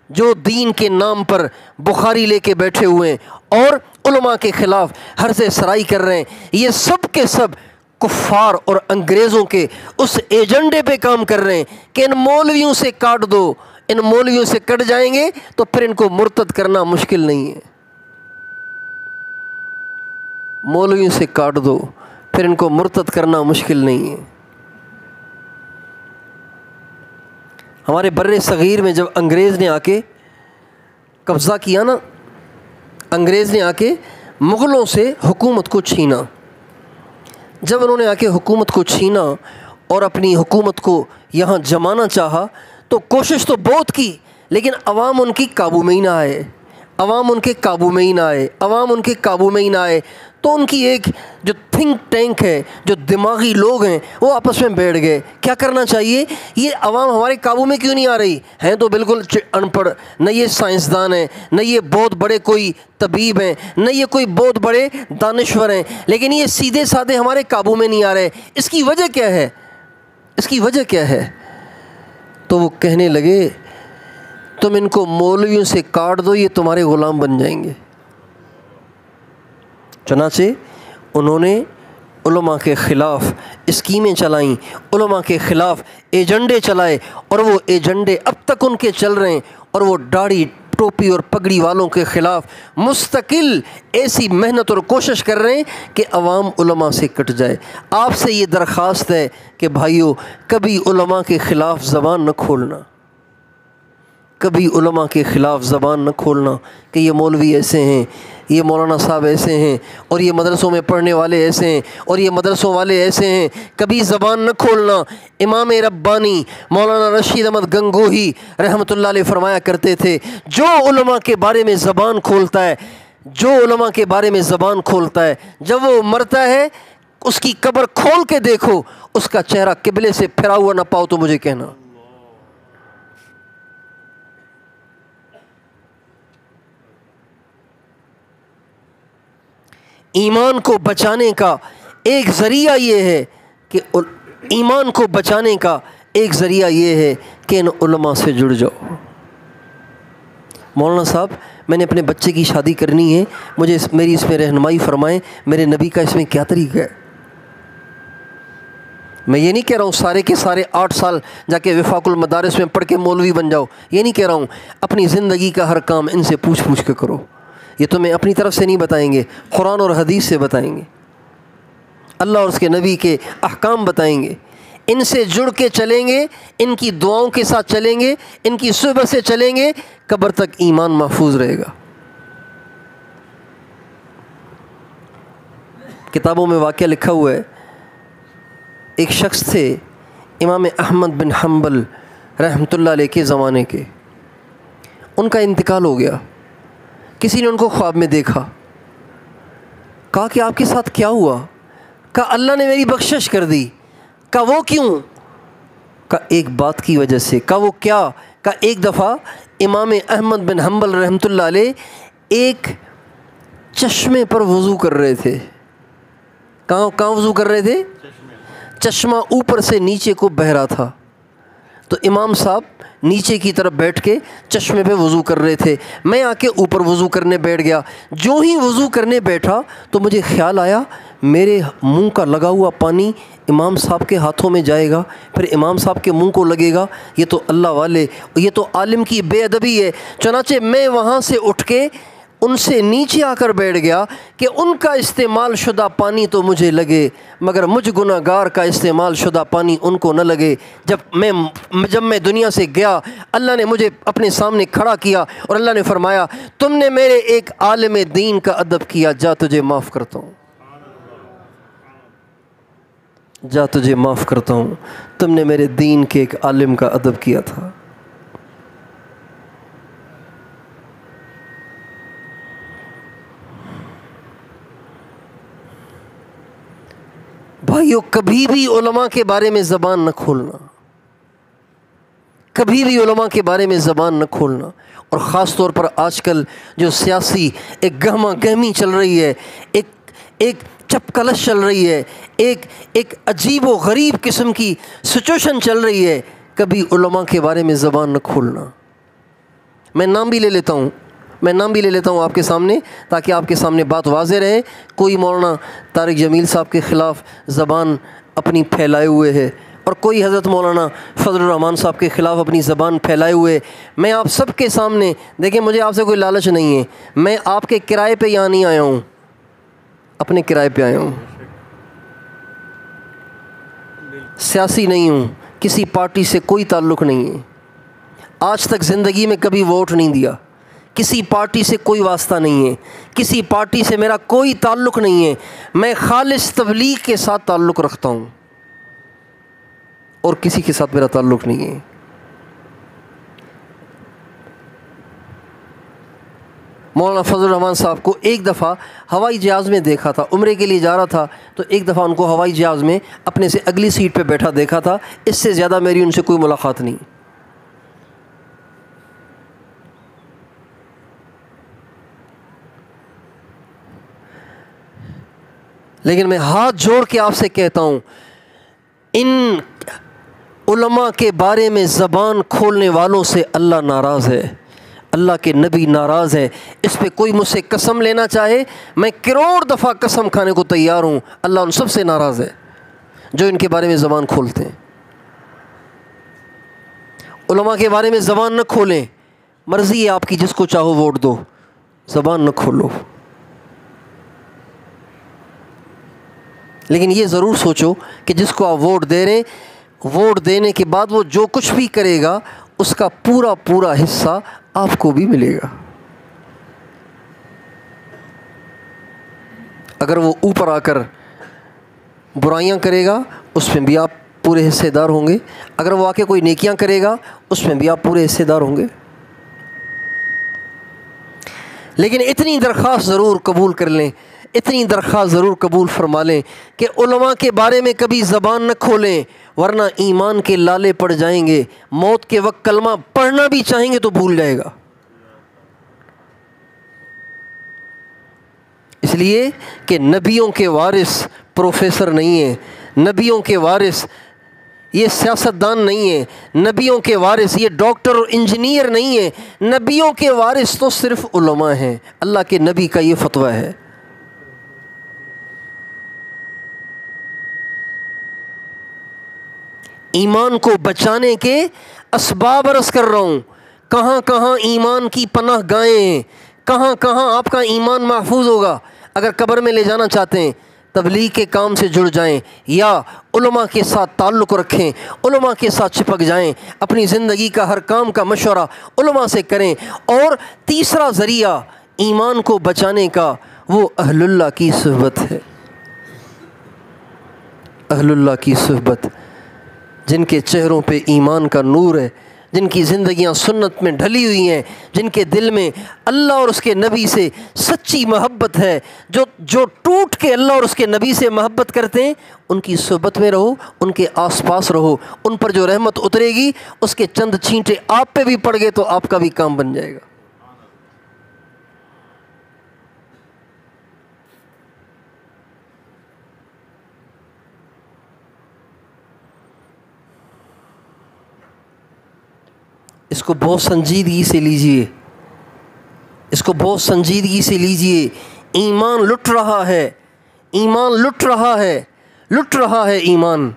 جو دین کے نام پر بخاری لے کے بیٹھے ہوئے ہیں اور علماء کے خلاف حرزِ سرائی کر رہے ہیں، یہ سب کے سب کفار اور انگریزوں کے اس ایجنڈے پہ کام کر رہے ہیں کہ ان مولویوں سے کاٹ دو، ان مولویوں سے کٹ جائیں گے تو پھر ان کو مرتد کرنا مشکل نہیں ہے۔ مولویوں سے کاٹ دو، پھر ان کو مرتد کرنا مشکل نہیں ہے۔ ہمارے بر صغیر میں جب انگریز نے آ کے قبضہ کیا نا، انگریز نے آ کے مغلوں سے حکومت کو چھینا، جب انہوں نے آ کے حکومت کو چھینا اور اپنی حکومت کو یہاں جمانا چاہا تو کوشش تو بہت کی، لیکن عوام ان کی قابو میں ہی نہ آئے، عوام ان کے قابو میں ہی نہ آئے، عوام ان کے قابو میں ہی نہ آئے۔ تو ان کی ایک جو تھنک ٹینک ہے، جو دماغی لوگ ہیں، وہ آپس میں بیٹھ گئے کیا کرنا چاہیے، یہ عوام ہمارے قابو میں کیوں نہیں آ رہی ہیں؟ تو بالکل ان پڑھ، نہ یہ سائنسدان ہیں، نہ یہ بہت بڑے کوئی طبیب ہیں، نہ یہ کوئی بہت بڑے دانشور ہیں، لیکن یہ سیدھے سادھے ہمارے قابو میں نہیں آ رہے۔ اس کی وجہ کیا ہے؟ اس کی وجہ کیا ہے؟ تو وہ کہنے لگے تم ان کو مولویوں سے کاٹ دو، یہ تمہارے غلام بن جائیں گے۔ چنانچہ انہوں نے علماء کے خلاف اسکیمیں چلائیں، علماء کے خلاف ایجنڈے چلائے، اور وہ ایجنڈے اب تک ان کے چل رہے ہیں، اور وہ داڑھی ٹوپی اور پگڑی والوں کے خلاف مستقل ایسی محنت اور کوشش کر رہے ہیں کہ عوام علماء سے کٹ جائے۔ آپ سے یہ درخواست ہے کہ بھائیو، کبھی علماء کے خلاف زبان نہ کھولنا، کبھی علماء کے خلاف زبان نہ کھولنا کہ یہ مولوی ایسے ہیں، یہ مولانا صاحب ایسے ہیں، اور یہ مدرسوں میں پڑھنے والے ایسے ہیں، اور یہ مدرسوں والے ایسے ہیں۔ کبھی زبان نہ کھولنا۔ امام ربانی مولانا رشید احمد گنگوہی رحمۃ اللہ علیہ فرمایا کرتے تھے، جو علماء کے بارے میں زبان کھولتا ہے، جو علماء کے بارے میں زبان کھولتا ہے، جب وہ مرتا ہے اس کی قبر کھول کے دیکھو، اس کا چہرہ قبلے سے پھرا ہوا نہ پاؤ تو مجھے کہنا۔ ایمان کو بچانے کا ایک ذریعہ یہ ہے کہ ایمان کو بچانے کا ایک ذریعہ یہ ہے کہ ان علماء سے جڑ جاؤ۔ مولانا صاحب، میں نے اپنے بچے کی شادی کرنی ہے، مجھے میری اس میں رہنمائی فرمائیں، میرے نبی کا اس میں کیا طریقہ ہے؟ میں یہ نہیں کہہ رہا ہوں سارے کے سارے 8 سال جا کے وفاق المدارس میں پڑھ کے مولوی بن جاؤ، یہ نہیں کہہ رہا ہوں۔ اپنی زندگی کا ہر کام ان سے پوچھ پوچھ کے کرو۔ یہ تمہیں اپنی طرف سے نہیں بتائیں گے، قرآن اور حدیث سے بتائیں گے، اللہ اور اس کے نبی کے احکام بتائیں گے۔ ان سے جڑ کے چلیں گے، ان کی دعاؤں کے ساتھ چلیں گے، ان کی صحبت سے چلیں گے، قبر تک ایمان محفوظ رہے گا۔ کتابوں میں واقعہ لکھا ہوا ہے، ایک شخص تھے امام احمد بن حنبل رحمۃ اللہ علیہ کے زمانے کے، ان کا انتقال ہو گیا۔ کسی نے ان کو خواب میں دیکھا، کہا کہ آپ کے ساتھ کیا ہوا؟ کہا اللہ نے میری بخشش کر دی۔ کہا وہ کیوں؟ کہا ایک بات کی وجہ سے۔ کہا وہ کیا؟ کہا ایک دفعہ امام احمد بن حنبل رحمۃ اللہ علیہ ایک چشمے پر وضو کر رہے تھے۔ کہاں وضو کر رہے تھے؟ چشمہ اوپر سے نیچے کو بہہ رہا تھا، تو امام صاحب نیچے کی طرف بیٹھ کے چشمے پہ وضو کر رہے تھے۔ میں آ کے اوپر وضو کرنے بیٹھ گیا۔ جو ہی وضو کرنے بیٹھا تو مجھے خیال آیا میرے منہ کا لگا ہوا پانی امام صاحب کے ہاتھوں میں جائے گا، پھر امام صاحب کے منہ کو لگے گا، یہ تو اللہ والے، یہ تو عالم کی بے ادبی ہے۔ چنانچہ میں وہاں سے اٹھ کے ان سے نیچے آ کر بیٹھ گیا کہ ان کا استعمال شدہ پانی تو مجھے لگے، مگر مجھ گناہ گار کا استعمال شدہ پانی ان کو نہ لگے۔ جب میں دنیا سے گیا، اللہ نے مجھے اپنے سامنے کھڑا کیا اور اللہ نے فرمایا تم نے میرے ایک عالم دین کا ادب کیا، جا تجھے معاف کرتا ہوں، جا تجھے معاف کرتا ہوں، تم نے میرے دین کے ایک عالم کا ادب کیا تھا۔ بھائیو، کبھی بھی علماء کے بارے میں زبان نہ کھولنا، کبھی بھی علماء کے بارے میں زبان نہ کھولنا۔ اور خاص طور پر آج کل جو سیاسی ایک گہما گہمی چل رہی ہے، ایک چپ کلش چل رہی ہے، ایک عجیب و غریب قسم کی سچویشن چل رہی ہے، کبھی علماء کے بارے میں زبان نہ کھولنا۔ میں نام بھی لے لیتا ہوں آپ کے سامنے تاکہ آپ کے سامنے بات واضح رہے۔ کوئی مولانا طارق جمیل صاحب کے خلاف زبان اپنی پھیلائے ہوئے ہے، اور کوئی حضرت مولانا فضل الرحمان صاحب کے خلاف اپنی زبان پھیلائے ہوئے۔ میں آپ سب کے سامنے، دیکھیں مجھے آپ سے کوئی لالچ نہیں ہے، میں آپ کے کرائے پہ یہاں نہیں آیا ہوں، اپنے کرائے پہ آیا ہوں، سیاسی نہیں ہوں، کسی پارٹی سے کوئی تعلق نہیں ہے، آج تک زندگی میں کبھی ووٹ نہیں دیا، کسی پارٹی سے کوئی واسطہ نہیں ہے، کسی پارٹی سے میرا کوئی تعلق نہیں ہے، میں خالص تبلیغ کے ساتھ تعلق رکھتا ہوں اور کسی کے ساتھ میرا تعلق نہیں ہے۔ مولانا فضل الرحمان صاحب کو ایک دفعہ ہوائی جہاز میں دیکھا تھا، عمرے کے لیے جا رہا تھا، تو ایک دفعہ ان کو ہوائی جہاز میں اپنے سے اگلی سیٹ پہ بیٹھا دیکھا تھا، اس سے زیادہ میری ان سے کوئی ملاقات نہیں۔ لیکن میں ہاتھ جوڑ کے آپ سے کہتا ہوں، ان علماء کے بارے میں زبان کھولنے والوں سے اللہ ناراض ہے، اللہ کے نبی ناراض ہے۔ اس پہ کوئی مجھ سے قسم لینا چاہے، میں کروڑ دفعہ قسم کھانے کو تیار ہوں، اللہ ان سب سے ناراض ہے جو ان کے بارے میں زبان کھولتے ہیں۔ علماء کے بارے میں زبان نہ کھولیں، مرضی ہے آپ کی، جس کو چاہو ووٹ دو، زبان نہ کھولو۔ لیکن یہ ضرور سوچو کہ جس کو آپ ووٹ دے رہے ہیں، ووٹ دینے کے بعد وہ جو کچھ بھی کرے گا اس کا پورا پورا حصہ آپ کو بھی ملے گا۔ اگر وہ اوپر آ کر برائیاں کرے گا اس میں بھی آپ پورے حصے دار ہوں گے، اگر وہ آ کے کوئی نیکیاں کرے گا اس میں بھی آپ پورے حصے دار ہوں گے۔ لیکن اتنی درخواست ضرور قبول کر لیں، اتنی درخواست ضرور قبول فرما لیں کہ علماء کے بارے میں کبھی زبان نہ کھولیں، ورنہ ایمان کے لالے پڑ جائیں گے، موت کے وقت کلمہ پڑھنا بھی چاہیں گے تو بھول جائے گا۔ اس لیے کہ نبیوں کے وارث پروفیسر نہیں ہیں، نبیوں کے وارث یہ سیاستدان نہیں ہیں، نبیوں کے وارث یہ ڈاکٹر اور انجینئر نہیں ہیں، نبیوں کے وارث تو صرف علماء ہیں۔ اللہ کے نبی کا یہ فتویٰ ہے۔ ایمان کو بچانے کے اسباب عرض کر رہا ہوں، کہاں کہاں ایمان کی پناہ گاہیں ہیں، کہاں کہاں آپ کا ایمان محفوظ ہوگا۔ اگر قبر میں لے جانا چاہتے ہیں، تبلیغ کے کام سے جڑ جائیں، یا علماء کے ساتھ تعلق رکھیں، علماء کے ساتھ چپک جائیں، اپنی زندگی کا ہر کام کا مشورہ علماء سے کریں۔ اور تیسرا ذریعہ ایمان کو بچانے کا وہ اہل اللہ کی صحبت ہے، اہل اللہ کی صحبت، جن کے چہروں پہ ایمان کا نور ہے، جن کی زندگیاں سنت میں ڈھلی ہوئی ہیں، جن کے دل میں اللہ اور اس کے نبی سے سچی محبت ہے، جو ٹوٹ کے اللہ اور اس کے نبی سے محبت کرتے ہیں، ان کی صحبت میں رہو، ان کے آس پاس رہو۔ ان پر جو رحمت اترے گی اس کے چند چھینٹے آپ پہ بھی پڑ گئے تو آپ کا بھی کام بن جائے گا۔ اس کو بہت سنجیدگی سے لیجئے، اس کو بہت سنجیدگی سے لیجئے۔ ایمان لٹ رہا ہے، ایمان لٹ رہا ہے، لٹ رہا ہے ایمان،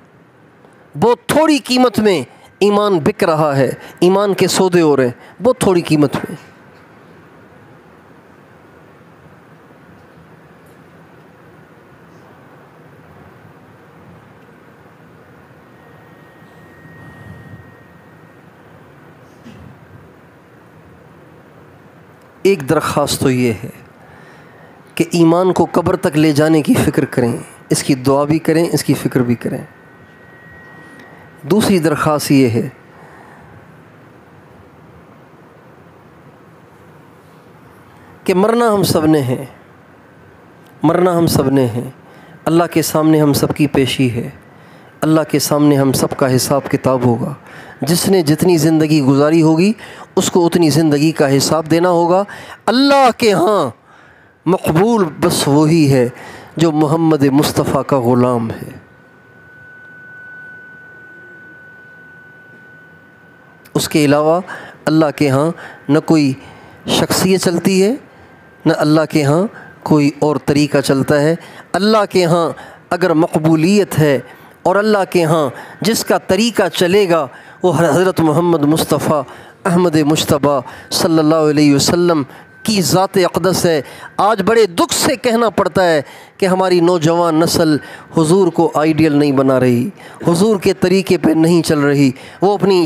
بہت تھوڑی قیمت میں ایمان بک رہا ہے، ایمان کے سودے ہو رہے ہیں بہت تھوڑی قیمت میں۔ ایک درخواست تو یہ ہے کہ ایمان کو قبر تک لے جانے کی فکر کریں، اس کی دعا بھی کریں، اس کی فکر بھی کریں۔ دوسری درخواست یہ ہے کہ مرنا ہم سب نے ہے، مرنا ہم سب نے ہے، اللہ کے سامنے ہم سب کی پیشی ہے، اللہ کے سامنے ہم سب کا حساب کتاب ہوگا۔ جس نے جتنی زندگی گزاری ہوگی اس کو اتنی زندگی کا حساب دینا ہوگا۔ اللہ کے ہاں مقبول بس وہی ہے جو محمد مصطفیٰ کا غلام ہے۔ اس کے علاوہ اللہ کے ہاں نہ کوئی شخصیت چلتی ہے، نہ اللہ کے ہاں کوئی اور طریقہ چلتا ہے۔ اللہ کے ہاں اگر مقبولیت ہے اور اللہ کے ہاں جس کا طریقہ چلے گا وہ حضرت محمد مصطفیٰ احمد مجتبیٰ صلی اللہ علیہ وسلم کی ذات اقدس ہے۔ آج بڑے دکھ سے کہنا پڑتا ہے کہ ہماری نوجوان نسل حضور کو آئیڈیل نہیں بنا رہی، حضور کے طریقے پہ نہیں چل رہی، وہ اپنی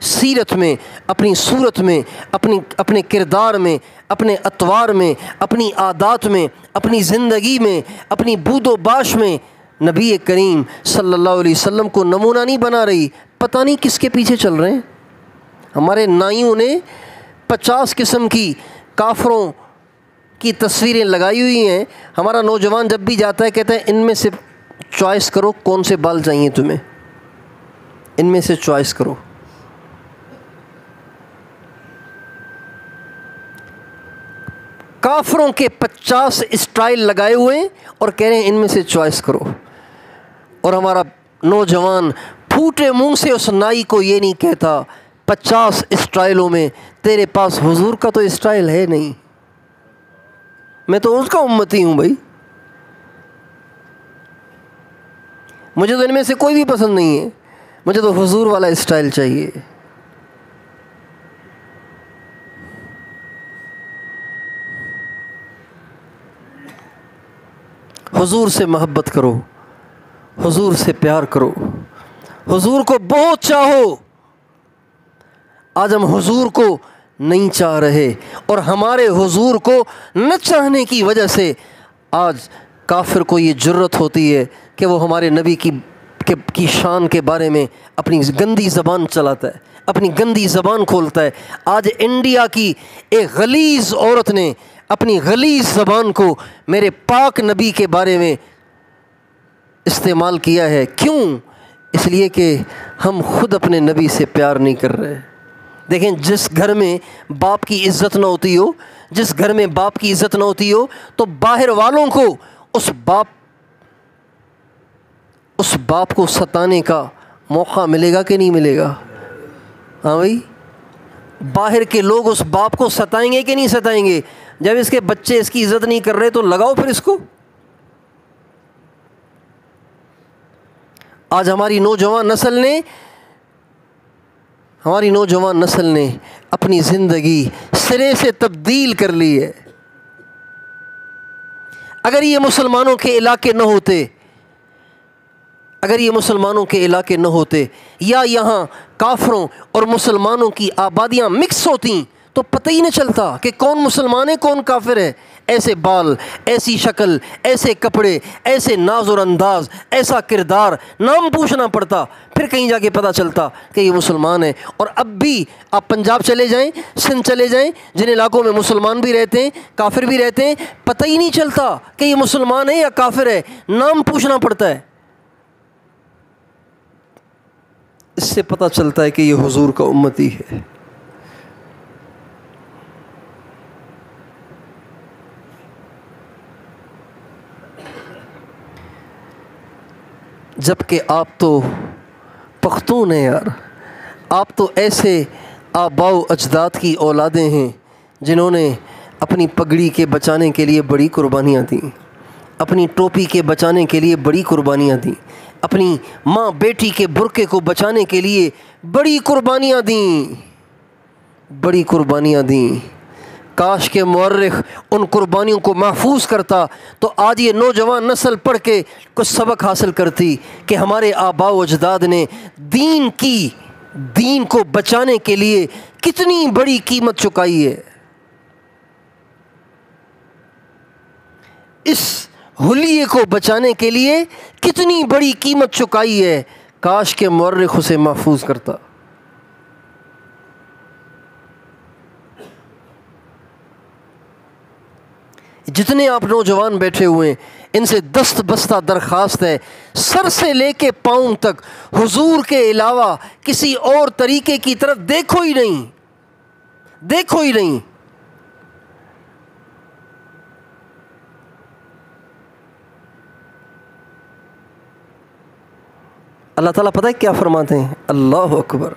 سیرت میں، اپنی صورت میں، اپنے کردار میں، اپنے اطوار میں، اپنی عادات میں، اپنی زندگی میں، اپنی بود و باش میں نبی کریم صلی اللہ علیہ وسلم کو نمونہ نہیں بنا رہی۔ پتہ نہیں کس کے پیچھے چل رہے ہیں۔ ہمارے نائیوں نے 50 قسم کی کافروں کی تصویریں لگائی ہوئی ہیں۔ ہمارا نوجوان جب بھی جاتا ہے کہتا ہے ان میں سے چوائس کرو کون سے بال چاہیے تمہیں، ان میں سے چوائس کرو۔ کافروں کے 50 اسٹائل لگائے ہوئے ہیں اور کہہ رہے ہیں ان میں سے چوائس کرو، اور ہمارا نوجوان پھوٹے منہ سے اس نائی کو یہ نہیں کہتا 50 اسٹائلوں میں تیرے پاس حضور کا تو اسٹائل ہے نہیں، میں تو اس کا امتی ہوں بھائی، مجھے تو ان میں سے کوئی بھی پسند نہیں ہے، مجھے تو حضور والا اسٹائل چاہیے۔ حضور سے محبت کرو، حضور سے پیار کرو، حضور کو بہت چاہو۔ آج ہم حضور کو نہیں چاہ رہے، اور ہمارے حضور کو نہ چاہنے کی وجہ سے آج کافر کو یہ جرت ہوتی ہے کہ وہ ہمارے نبی کی شان کے بارے میں اپنی گندی زبان چلاتا ہے، اپنی گندی زبان کھولتا ہے۔ آج انڈیا کی ایک غلیظ عورت نے اپنی غلیظ زبان کو میرے پاک نبی کے بارے میں استعمال کیا ہے۔ کیوں؟ اس لیے کہ ہم خود اپنے نبی سے پیار نہیں کر رہے۔ دیکھیں، جس گھر میں باپ کی عزت نہ ہوتی ہو، جس گھر میں باپ کی عزت نہ ہوتی ہو، تو باہر والوں کو اس باپ کو ستانے کا موقع ملے گا کہ نہیں ملے گا؟ ہاں بھائی، باہر کے لوگ اس باپ کو ستائیں گے کہ نہیں ستائیں گے؟ جب اس کے بچے اس کی عزت نہیں کر رہے تو لگاؤ پھر اس کو۔ آج ہماری نوجوان نسل نے اپنی زندگی سرے سے تبدیل کر لی ہے۔ اگر یہ مسلمانوں کے علاقے نہ ہوتے یا یہاں کافروں اور مسلمانوں کی آبادیاں مکس ہوتیں تو پتہ ہی نہ چلتا کہ کون مسلمان ہے کون کافر ہے۔ ایسے بال، ایسی شکل، ایسے کپڑے، ایسے ناز اور انداز، ایسا کردار، نام پوچھنا پڑتا، پھر کہیں جا کے پتہ چلتا کہ یہ مسلمان ہے۔ اور اب بھی آپ پنجاب چلے جائیں، سندھ چلے جائیں، جن علاقوں میں مسلمان بھی رہتے ہیں، کافر بھی رہتے ہیں، پتہ ہی نہیں چلتا کہ یہ مسلمان ہے یا کافر ہے، نام پوچھنا پڑتا ہے۔ اس سے پتہ چلتا ہے کہ یہ حضور کا امتی ہے۔ جبکہ آپ تو پختون ہیں یار، آپ تو ایسے آباء و اجداد کی اولادیں ہیں جنہوں نے اپنی پگڑی کے بچانے کے لیے بڑی قربانیاں دیں، اپنی ٹوپی کے بچانے کے لیے بڑی قربانیاں دیں، اپنی ماں بیٹی کے برقعے کو بچانے کے لیے بڑی قربانیاں دیں۔ کاش کہ مورخ ان قربانیوں کو محفوظ کرتا تو آج یہ نوجوان نسل پڑھ کے کچھ سبق حاصل کرتی کہ ہمارے آباء و اجداد نے دین کو بچانے کے لیے کتنی بڑی قیمت چکائی ہے، اس حلیے کو بچانے کے لیے کتنی بڑی قیمت چکائی ہے۔ کاش کہ مورخ اسے محفوظ کرتا۔ جتنے آپ نوجوان بیٹھے ہوئے ہیں ان سے دست بستہ درخواست ہے، سر سے لے کے پاؤں تک حضور کے علاوہ کسی اور طریقے کی طرف دیکھو ہی نہیں۔ اللہ تعالیٰ پتہ ہے کیا فرماتے ہیں؟ اللہ اکبر،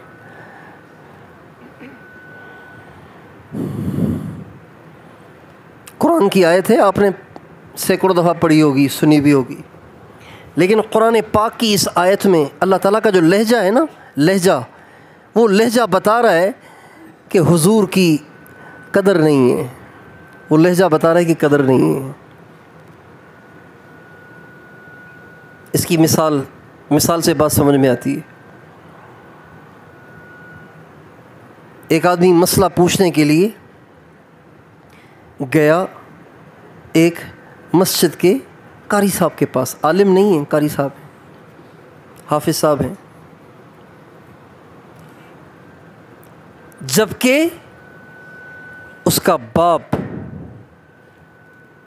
قرآن کی آیت ہے، آپ نے سینکڑوں دفعہ پڑھی ہوگی، سنی بھی ہوگی، لیکن قرآن پاک کی اس آیت میں اللہ تعالیٰ کا جو لہجہ ہے نا، وہ لہجہ بتا رہا ہے کہ حضور کی قدر نہیں ہے، وہ لہجہ بتا رہا ہے کہ قدر نہیں ہے۔ اس کی مثال سے بات سمجھ میں آتی ہے۔ ایک آدمی مسئلہ پوچھنے کے لیے گیا ایک مسجد کے قاری صاحب کے پاس، عالم نہیں ہیں، قاری صاحب ہیں، حافظ صاحب ہیں، جبکہ اس کا باپ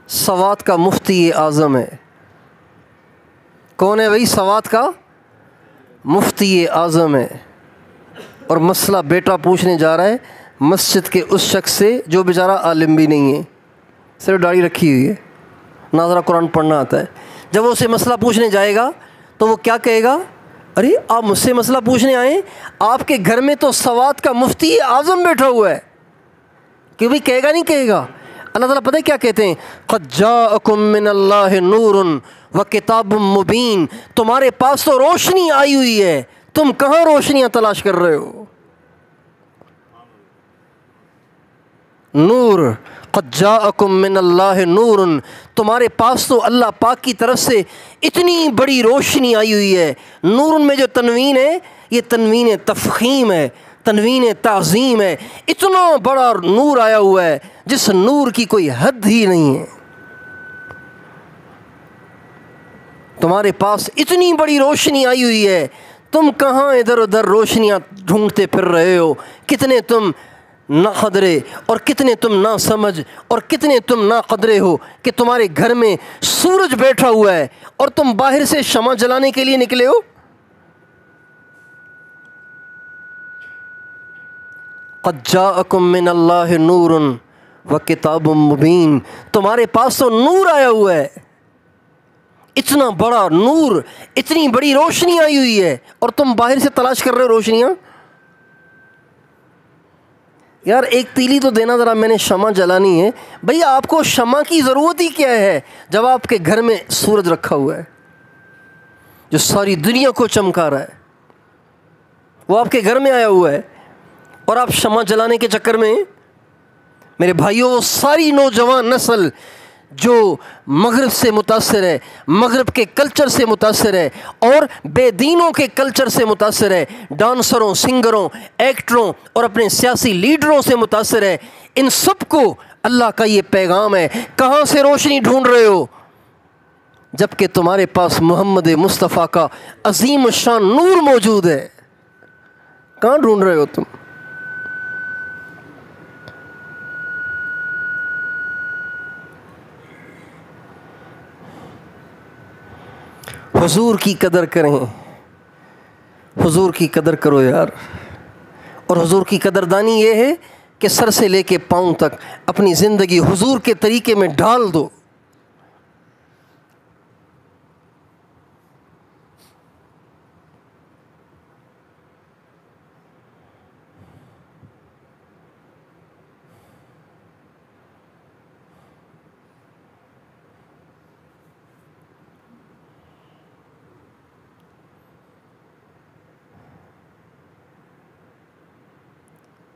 سوات کا مفتی اعظم ہے۔ کون ہے بھائی؟ سوات کا مفتی اعظم ہے، اور مسئلہ بیٹا پوچھنے جا رہا ہے مسجد کے اس شخص سے جو بیچارہ عالم بھی نہیں ہے، صرف داڑھی رکھی ہوئی ہے، ناظرہ قرآن پڑھنا آتا ہے۔ جب وہ اسے مسئلہ پوچھنے جائے گا تو وہ کیا کہے گا؟ ارے آپ مجھ سے مسئلہ پوچھنے آئے، آپ کے گھر میں تو سوات کا مفتی اعظم بیٹھا ہوا ہے، کہ بھائی کہے گا نہیں کہے گا؟ اللہ تعالیٰ پتہ ہے کیا کہتے ہیں؟ قد جاءکم من اللہ نور و کتاب مبین، تمہارے پاس تو روشنی آئی ہوئی ہے، تم کہاں روشنیاں تلاش کر رہے ہو؟ نور، قد جاءکم من اللہ نور، تمہارے پاس تو اللہ پاک کی طرف سے اتنی بڑی روشنی آئی ہوئی ہے۔ نور میں جو تنوین ہے یہ تنوین تفخیم ہے، تنوین تعظیم ہے، اتنا بڑا نور آیا ہوا ہے جس نور کی کوئی حد ہی نہیں ہے۔ تمہارے پاس اتنی بڑی روشنی آئی ہوئی ہے، تم کہاں ادھر ادھر روشنیاں ڈھونڈتے پھر رہے ہو؟ کتنے تم نا قدرے اور کتنے تم نا سمجھ اور کتنے تم نا قدرے ہو کہ تمہارے گھر میں سورج بیٹھا ہوا ہے اور تم باہر سے شمع جلانے کے لیے نکلے ہو۔ قد جاءکم من اللہ نور و کتاب مبین، تمہارے پاس تو نور آیا ہوا ہے، اتنا بڑا نور، اتنی بڑی روشنی آئی ہوئی ہے، اور تم باہر سے تلاش کر رہے ہو روشنیاں۔ یار ایک تیلی تو دینا ذرا، میں نے شمع جلانی ہے۔ بھئی آپ کو شمع کی ضرورت ہی کیا ہے جب آپ کے گھر میں سورج رکھا ہوا ہے جو ساری دنیا کو چمکا رہا ہے؟ وہ آپ کے گھر میں آیا ہوا ہے اور آپ شمع جلانے کے چکر میں۔ میرے بھائیوں، وہ ساری نوجوان نسل جو مغرب سے متاثر ہے، مغرب کے کلچر سے متاثر ہے اور بے دینوں کے کلچر سے متاثر ہے، ڈانسروں، سنگروں، ایکٹروں اور اپنے سیاسی لیڈروں سے متاثر ہے، ان سب کو اللہ کا یہ پیغام ہے، کہاں سے روشنی ڈھونڈ رہے ہو جبکہ تمہارے پاس محمد مصطفیٰ کا عظیم الشان نور موجود ہے؟ کہاں ڈھونڈ رہے ہو تم؟ حضور کی قدر کریں، حضور کی قدر کرو یار۔ اور حضور کی قدردانی یہ ہے کہ سر سے لے کے پاؤں تک اپنی زندگی حضور کے طریقے میں ڈال دو۔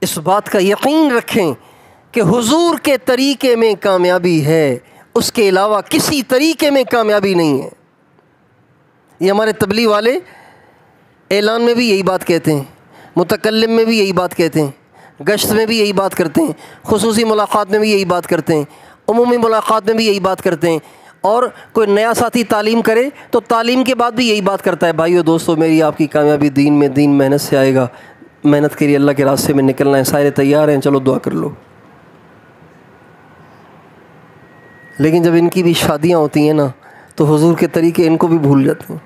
اس بات کا یقین رکھیں کہ حضور کے طریقے میں کامیابی ہے، اس کے علاوہ کسی طریقے میں کامیابی نہیں ہے۔ یہ ہمارے تبلیغ والے اعلان میں بھی یہی بات کہتے ہیں، متکلم میں بھی یہی بات کہتے ہیں، گشت میں بھی یہی بات کرتے ہیں، خصوصی ملاقات میں بھی یہی بات کرتے ہیں، عمومی ملاقات میں بھی یہی بات کرتے ہیں، اور کوئی نیا ساتھی تعلیم کرے تو تعلیم کے بعد بھی یہی بات کرتا ہے، بھائیو دوستو میری آپ کی کامیابی دین میں، دین محنت سے آئے گا، محنت کے لیے اللہ کے راستے میں نکلنا ہے، سارے تیار ہیں، چلو دعا کر لو۔ لیکن جب ان کی بھی شادیاں ہوتی ہیں نا تو حضور کے طریقے ان کو بھی بھول جاتے ہیں۔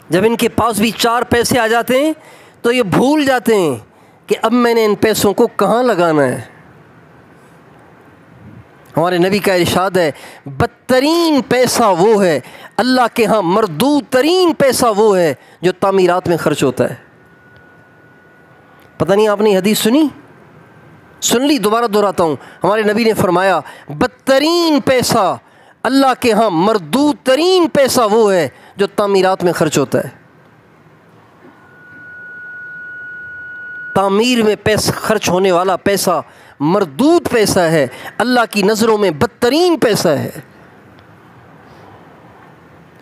جب ان کے پاس بھی 4 پیسے آ جاتے ہیں تو یہ بھول جاتے ہیں کہ اب میں نے ان پیسوں کو کہاں لگانا ہے۔ ہمارے نبی کا ارشاد ہے، بدترین پیسہ وہ ہے، اللہ کے ہاں مردود ترین پیسہ وہ ہے جو تعمیرات میں خرچ ہوتا ہے۔ پتہ نہیں آپ نے حدیث سن لی؟ دوبارہ دہراتا ہوں، ہمارے نبی نے فرمایا بدترین پیسہ، اللہ کے ہاں مردود ترین پیسہ وہ ہے جو تعمیرات میں خرچ ہوتا ہے۔ تعمیر میں پیسہ خرچ ہونے والا پیسہ مردود پیسہ ہے، اللہ کی نظروں میں بدترین پیسہ ہے۔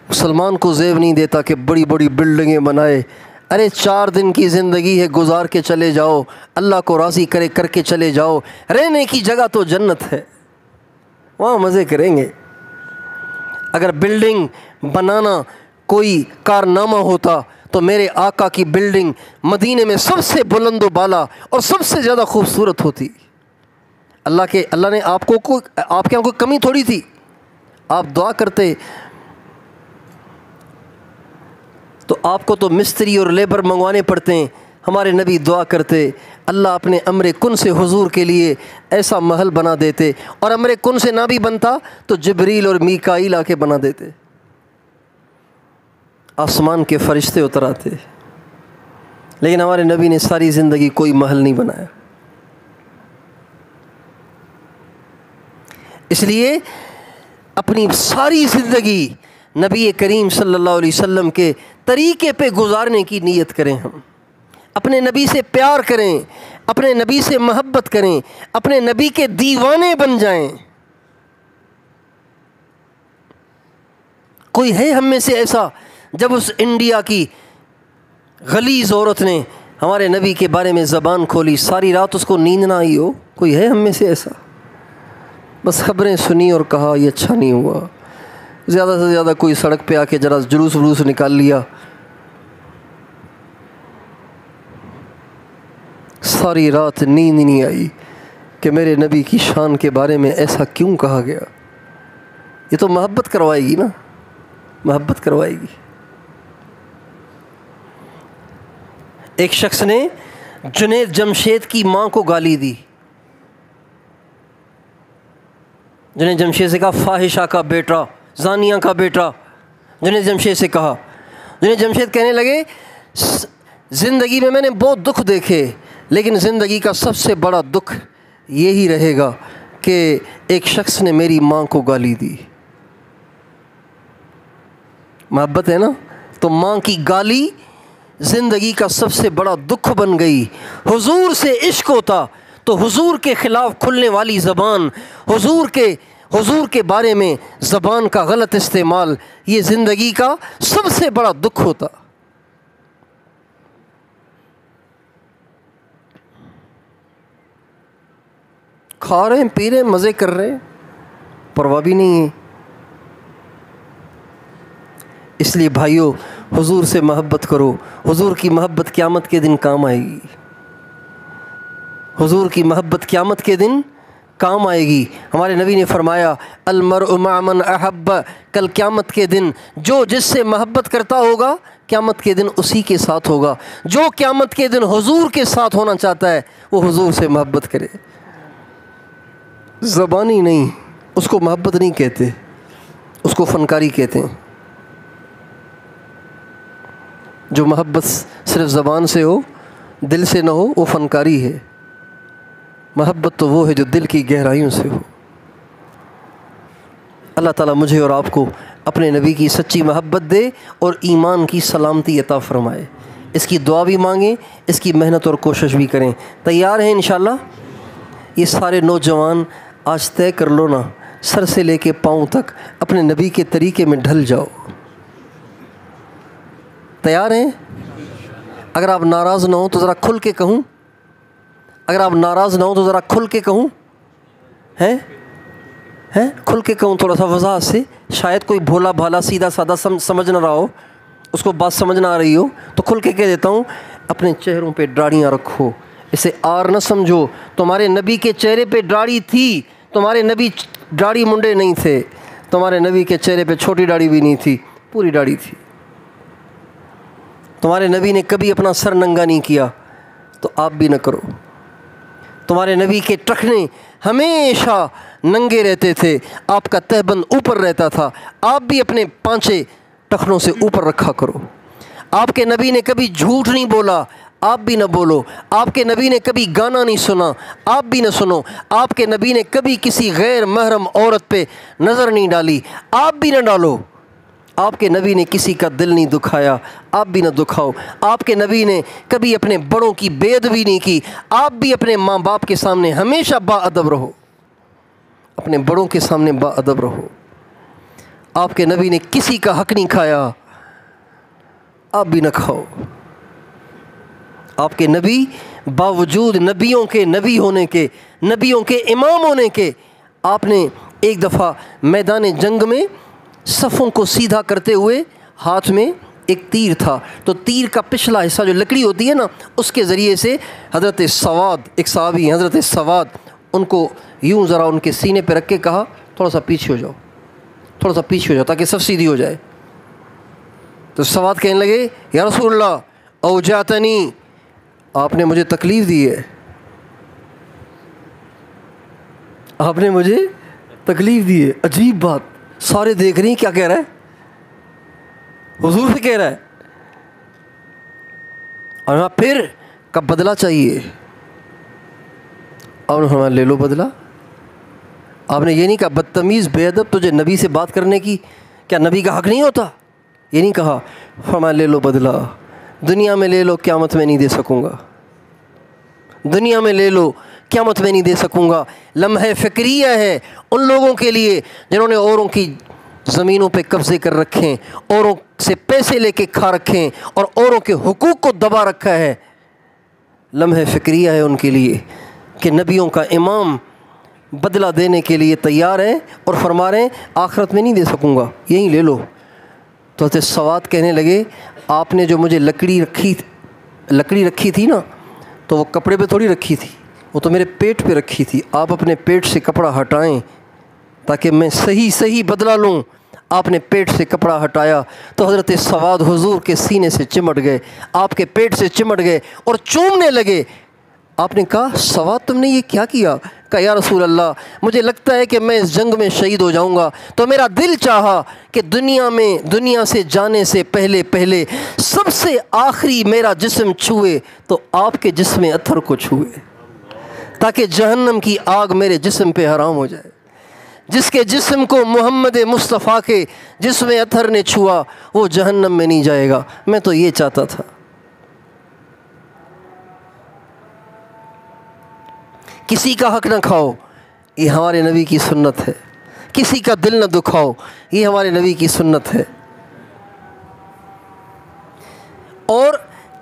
مسلمان کو زیب نہیں دیتا کہ بڑی بڑی بلڈنگیں بنائے، ارے 4 دن کی زندگی ہے، گزار کے چلے جاؤ، اللہ کو راضی کر کے چلے جاؤ، رہنے کی جگہ تو جنت ہے، وہاں مزے کریں گے۔ اگر بلڈنگ بنانا کوئی کارنامہ ہوتا تو میرے آقا کی بلڈنگ مدینے میں سب سے بلند و بالا اور سب سے زیادہ خوبصورت ہوتی۔ اللہ نے آپ کے یہاں کوئی کمی تھوڑی تھی، آپ دعا کرتے تو آپ کو تو مستری اور لیبر منگوانے پڑتے ہیں، ہمارے نبی دعا کرتے اللہ اپنے امر کن سے حضور کے لیے ایسا محل بنا دیتے، اور امر کن سے نہ بھی بنتا تو جبریل اور میکائیل آ کے بنا دیتے، آسمان کے فرشتے اتر آتے۔ لیکن ہمارے نبی نے ساری زندگی کوئی محل نہیں بنایا۔ اس لیے اپنی ساری زندگی نبی کریم صلی اللہ علیہ وسلم کے طریقے پہ گزارنے کی نیت کریں، ہم اپنے نبی سے پیار کریں، اپنے نبی سے محبت کریں، اپنے نبی کے دیوانے بن جائیں۔ کوئی ہے ہم میں سے ایسا جب اس انڈیا کی غلیظ عورت نے ہمارے نبی کے بارے میں زبان کھولی ساری رات اس کو نیند نہ آئی ہو؟ کوئی ہے ہم میں سے ایسا؟ بس خبریں سنی اور کہا یہ اچھا نہیں ہوا، زیادہ سے زیادہ کوئی سڑک پہ آ کے ذرا جلوس ولوس نکال لیا، ساری رات نیند نہیں آئی کہ میرے نبی کی شان کے بارے میں ایسا کیوں کہا گیا۔ یہ تو محبت کروائے گی نا، محبت کروائے گی۔ ایک شخص نے جنید جمشید کی ماں کو گالی دی، جنید جمشید سے کہا فاحشہ کا بیٹا، زانیہ کا بیٹا، جنید جمشید سے کہا۔ جنید جمشید کہنے لگے زندگی میں نے بہت دکھ دیکھے، لیکن زندگی کا سب سے بڑا دکھ یہی رہے گا کہ ایک شخص نے میری ماں کو گالی دی۔ محبت ہے نا، تو ماں کی گالی زندگی کا سب سے بڑا دکھ بن گئی۔ حضور سے عشق ہوتا تو حضور کے خلاف کھلنے والی زبان، حضور کے بارے میں زبان کا غلط استعمال، یہ زندگی کا سب سے بڑا دکھ ہوتا۔ کھا رہے ہیں، پی رہے ہیں، مزے کر رہے ہیں، پرواہ بھی نہیں ہے۔ اس لیے بھائیو حضور سے محبت کرو، حضور کی محبت قیامت کے دن کام آئے گی، حضور کی محبت قیامت کے دن کام آئے گی۔ ہمارے نبی نے فرمایا المرء مع من احب، کل قیامت کے دن جو جس سے محبت کرتا ہوگا قیامت کے دن اسی کے ساتھ ہوگا۔ جو قیامت کے دن حضور کے ساتھ ہونا چاہتا ہے وہ حضور سے محبت کرے، زبانی نہیں، اس کو محبت نہیں کہتے، اس کو فنکاری کہتے ہیں۔ جو محبت صرف زبان سے ہو، دل سے نہ ہو، وہ فنکاری ہے۔ محبت تو وہ ہے جو دل کی گہرائیوں سے ہو۔ اللہ تعالیٰ مجھے اور آپ کو اپنے نبی کی سچی محبت دے اور ایمان کی سلامتی عطا فرمائے۔ اس کی دعا بھی مانگیں، اس کی محنت اور کوشش بھی کریں۔ تیار ہیں انشاءاللہ؟ یہ سارے نوجوان آج طے کر لو نا، سر سے لے کے پاؤں تک اپنے نبی کے طریقے میں ڈھل جاؤ۔ تیار ہیں؟ اگر آپ ناراض نہ ہوں تو ذرا کھل کے کہوں، اگر آپ ناراض نہ ہوں تو ذرا کھل کے کہوں، ہیں کھل کے کہوں تھوڑا سا وضاحت سے، شاید کوئی بھولا بھالا سیدھا سادہ سمجھ نہ رہا ہو، اس کو بات سمجھ نہ آ رہی ہو، تو کھل کے کہہ دیتا ہوں اپنے چہروں پہ داڑھیاں رکھو، اسے آر نہ سمجھو۔ تمہارے نبی کے چہرے پہ داڑھی تھی، تمہارے نبی داڑھی منڈے نہیں تھے، تمہارے نبی کے چہرے پہ چھوٹی داڑھی بھی نہیں تھی، پوری داڑھی تھی۔ تمہارے نبی نے کبھی اپنا سر ننگا نہیں کیا، تو آپ بھی نہ کرو۔ تمہارے نبی کے ٹخنے ہمیشہ ننگے رہتے تھے، آپ کا تہبند اوپر رہتا تھا، آپ بھی اپنے پانچے ٹخنوں سے اوپر رکھا کرو۔ آپ کے نبی نے کبھی جھوٹ نہیں بولا، آپ بھی نہ بولو۔ آپ کے نبی نے کبھی گانا نہیں سنا، آپ بھی نہ سنو۔ آپ کے نبی نے کبھی کسی غیر محرم عورت پہ نظر نہیں ڈالی، آپ بھی نہ ڈالو۔ آپ کے نبی نے کسی کا دل نہیں دکھایا، آپ بھی نہ دکھاؤ۔ آپ کے نبی نے کبھی اپنے بڑوں کی بے ادبی نہیں کی، آپ بھی اپنے ماں باپ کے سامنے ہمیشہ با ادب رہو، اپنے بڑوں کے سامنے با ادب رہو۔ آپ کے نبی نے کسی کا حق نہیں کھایا، آپ بھی نہ کھاؤ۔ آپ کے نبی باوجود نبیوں کے نبی ہونے کے، نبیوں کے امام ہونے کے، آپ نے ایک دفعہ میدان جنگ میں صفوں کو سیدھا کرتے ہوئے ہاتھ میں ایک تیر تھا، تو تیر کا پچھلا حصہ جو لکڑی ہوتی ہے نا، اس کے ذریعے سے حضرت سواد، ایک صحابی حضرت سواد، ان کو یوں ذرا ان کے سینے پہ رکھ کے کہا تھوڑا سا پیچھے ہو جاؤ، تھوڑا سا پیچھے ہو جاؤ تاکہ صف سیدھی ہو جائے۔ تو سواد کہنے لگے یا رسول اللہ اوجعتنی، آپ نے مجھے تکلیف دی ہے، آپ نے مجھے تکلیف دی ہے۔ عجیب بات، سارے دیکھ رہے ہیں کیا کہہ رہا ہے، حضور سے کہہ رہا ہے، اور پھر کب بدلہ چاہیے، اور ہمیں لے لو بدلہ۔ آپ نے یہ نہیں کہا بدتمیز بے ادب تجھے نبی سے بات کرنے کی کیا نبی کا حق نہیں ہوتا، یہ نہیں کہا، فرمایا لے لو بدلہ، دنیا میں لے لو قیامت میں نہیں دے سکوں گا، دنیا میں لے لو قیامت میں نہیں دے سکوں گا۔ لمحہ فکریہ ہے ان لوگوں کے لیے جنہوں نے اوروں کی زمینوں پہ قبضے کر رکھیں، اوروں سے پیسے لے کے کھا رکھیں اور اوروں کے حقوق کو دبا رکھا ہے۔ لمحہ فکریہ ہے ان کے لیے کہ نبیوں کا امام بدلہ دینے کے لیے تیار ہے اور فرما رہے ہیں آخرت میں نہیں دے سکوں گا، یہیں لے لو۔ تو حضرت سواد کہنے لگے آپ نے جو مجھے لکڑی رکھی تھی نا، تو وہ کپڑے پہ تھوڑی رکھی تھی، وہ تو میرے پیٹ پہ رکھی تھی، آپ اپنے پیٹ سے کپڑا ہٹائیں تاکہ میں صحیح بدلہ لوں۔ آپ نے پیٹ سے کپڑا ہٹایا تو حضرت سواد حضور کے سینے سے چمٹ گئے، آپ کے پیٹ سے چمٹ گئے اور چومنے لگے۔ آپ نے کہا سواد تم نے یہ کیا کیا؟ کہا یا رسول اللہ مجھے لگتا ہے کہ میں اس جنگ میں شہید ہو جاؤں گا، تو میرا دل چاہا کہ دنیا سے جانے سے پہلے سب سے آخری میرا جسم چھوئے تو آپ کے جسم اطہر کو چھوئے، تاکہ جہنم کی آگ میرے جسم پہ حرام ہو جائے۔ جس کے جسم کو محمد مصطفیٰ کے جسم اطہر نے چھوا وہ جہنم میں نہیں جائے گا۔ میں تو یہ چاہتا تھا۔ کسی کا حق نہ کھاؤ، یہ ہمارے نبی کی سنت ہے۔ کسی کا دل نہ دکھاؤ، یہ ہمارے نبی کی سنت ہے۔ اور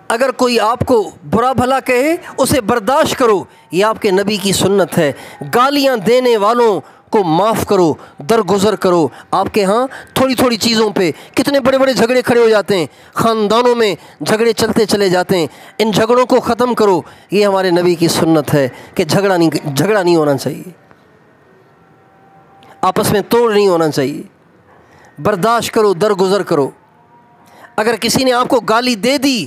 اگر کوئی آپ کو برا بھلا کہے اسے برداشت کرو، یہ آپ کے نبی کی سنت ہے۔ گالیاں دینے والوں کو معاف کرو، درگزر کرو۔ آپ کے ہاں تھوڑی چیزوں پہ کتنے بڑے جھگڑے کھڑے ہو جاتے ہیں، خاندانوں میں جھگڑے چلتے چلے جاتے ہیں۔ ان جھگڑوں کو ختم کرو، یہ ہمارے نبی کی سنت ہے کہ جھگڑا نہیں ہونا چاہیے، آپس میں توڑ نہیں ہونا چاہیے۔ برداشت کرو، درگزر کرو۔ اگر کسی نے آپ کو گالی دے دی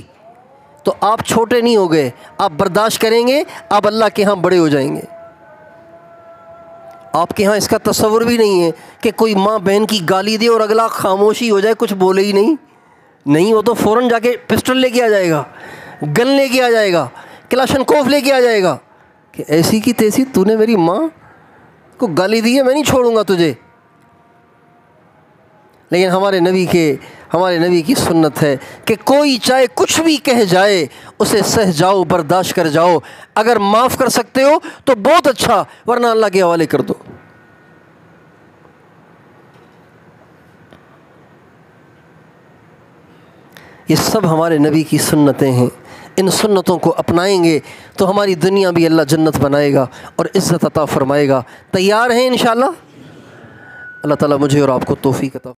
تو آپ چھوٹے نہیں ہو گئے، آپ برداشت کریں گے، آپ اللہ کے ہاں بڑے ہو جائیں گے۔ آپ کے ہاں اس کا تصور بھی نہیں ہے کہ کوئی ماں بہن کی گالی دے اور اگلا خاموشی ہو جائے، کچھ بولے ہی نہیں، وہ تو فوراً جا کے پسٹل لے کے آ جائے گا، گن لے کے آ جائے گا، کلاشن کوف لے کے آ جائے گا کہ ایسی کی تیسی تو نے میری ماں کو گالی دی ہے، میں نہیں چھوڑوں گا تجھے۔ لیکن ہمارے نبی کی سنت ہے کہ کوئی چاہے کچھ بھی کہہ جائے اسے سہ جاؤ، برداشت کر جاؤ۔ اگر معاف کر سکتے ہو تو بہت اچھا، ورنہ اللہ کے حوالے کر دو۔ یہ سب ہمارے نبی کی سنتیں ہیں۔ ان سنتوں کو اپنائیں گے تو ہماری دنیا بھی اللہ جنت بنائے گا اور عزت عطا فرمائے گا۔ تیار ہیں انشاءاللہ؟ اللہ تعالیٰ مجھے اور آپ کو توفیق عطا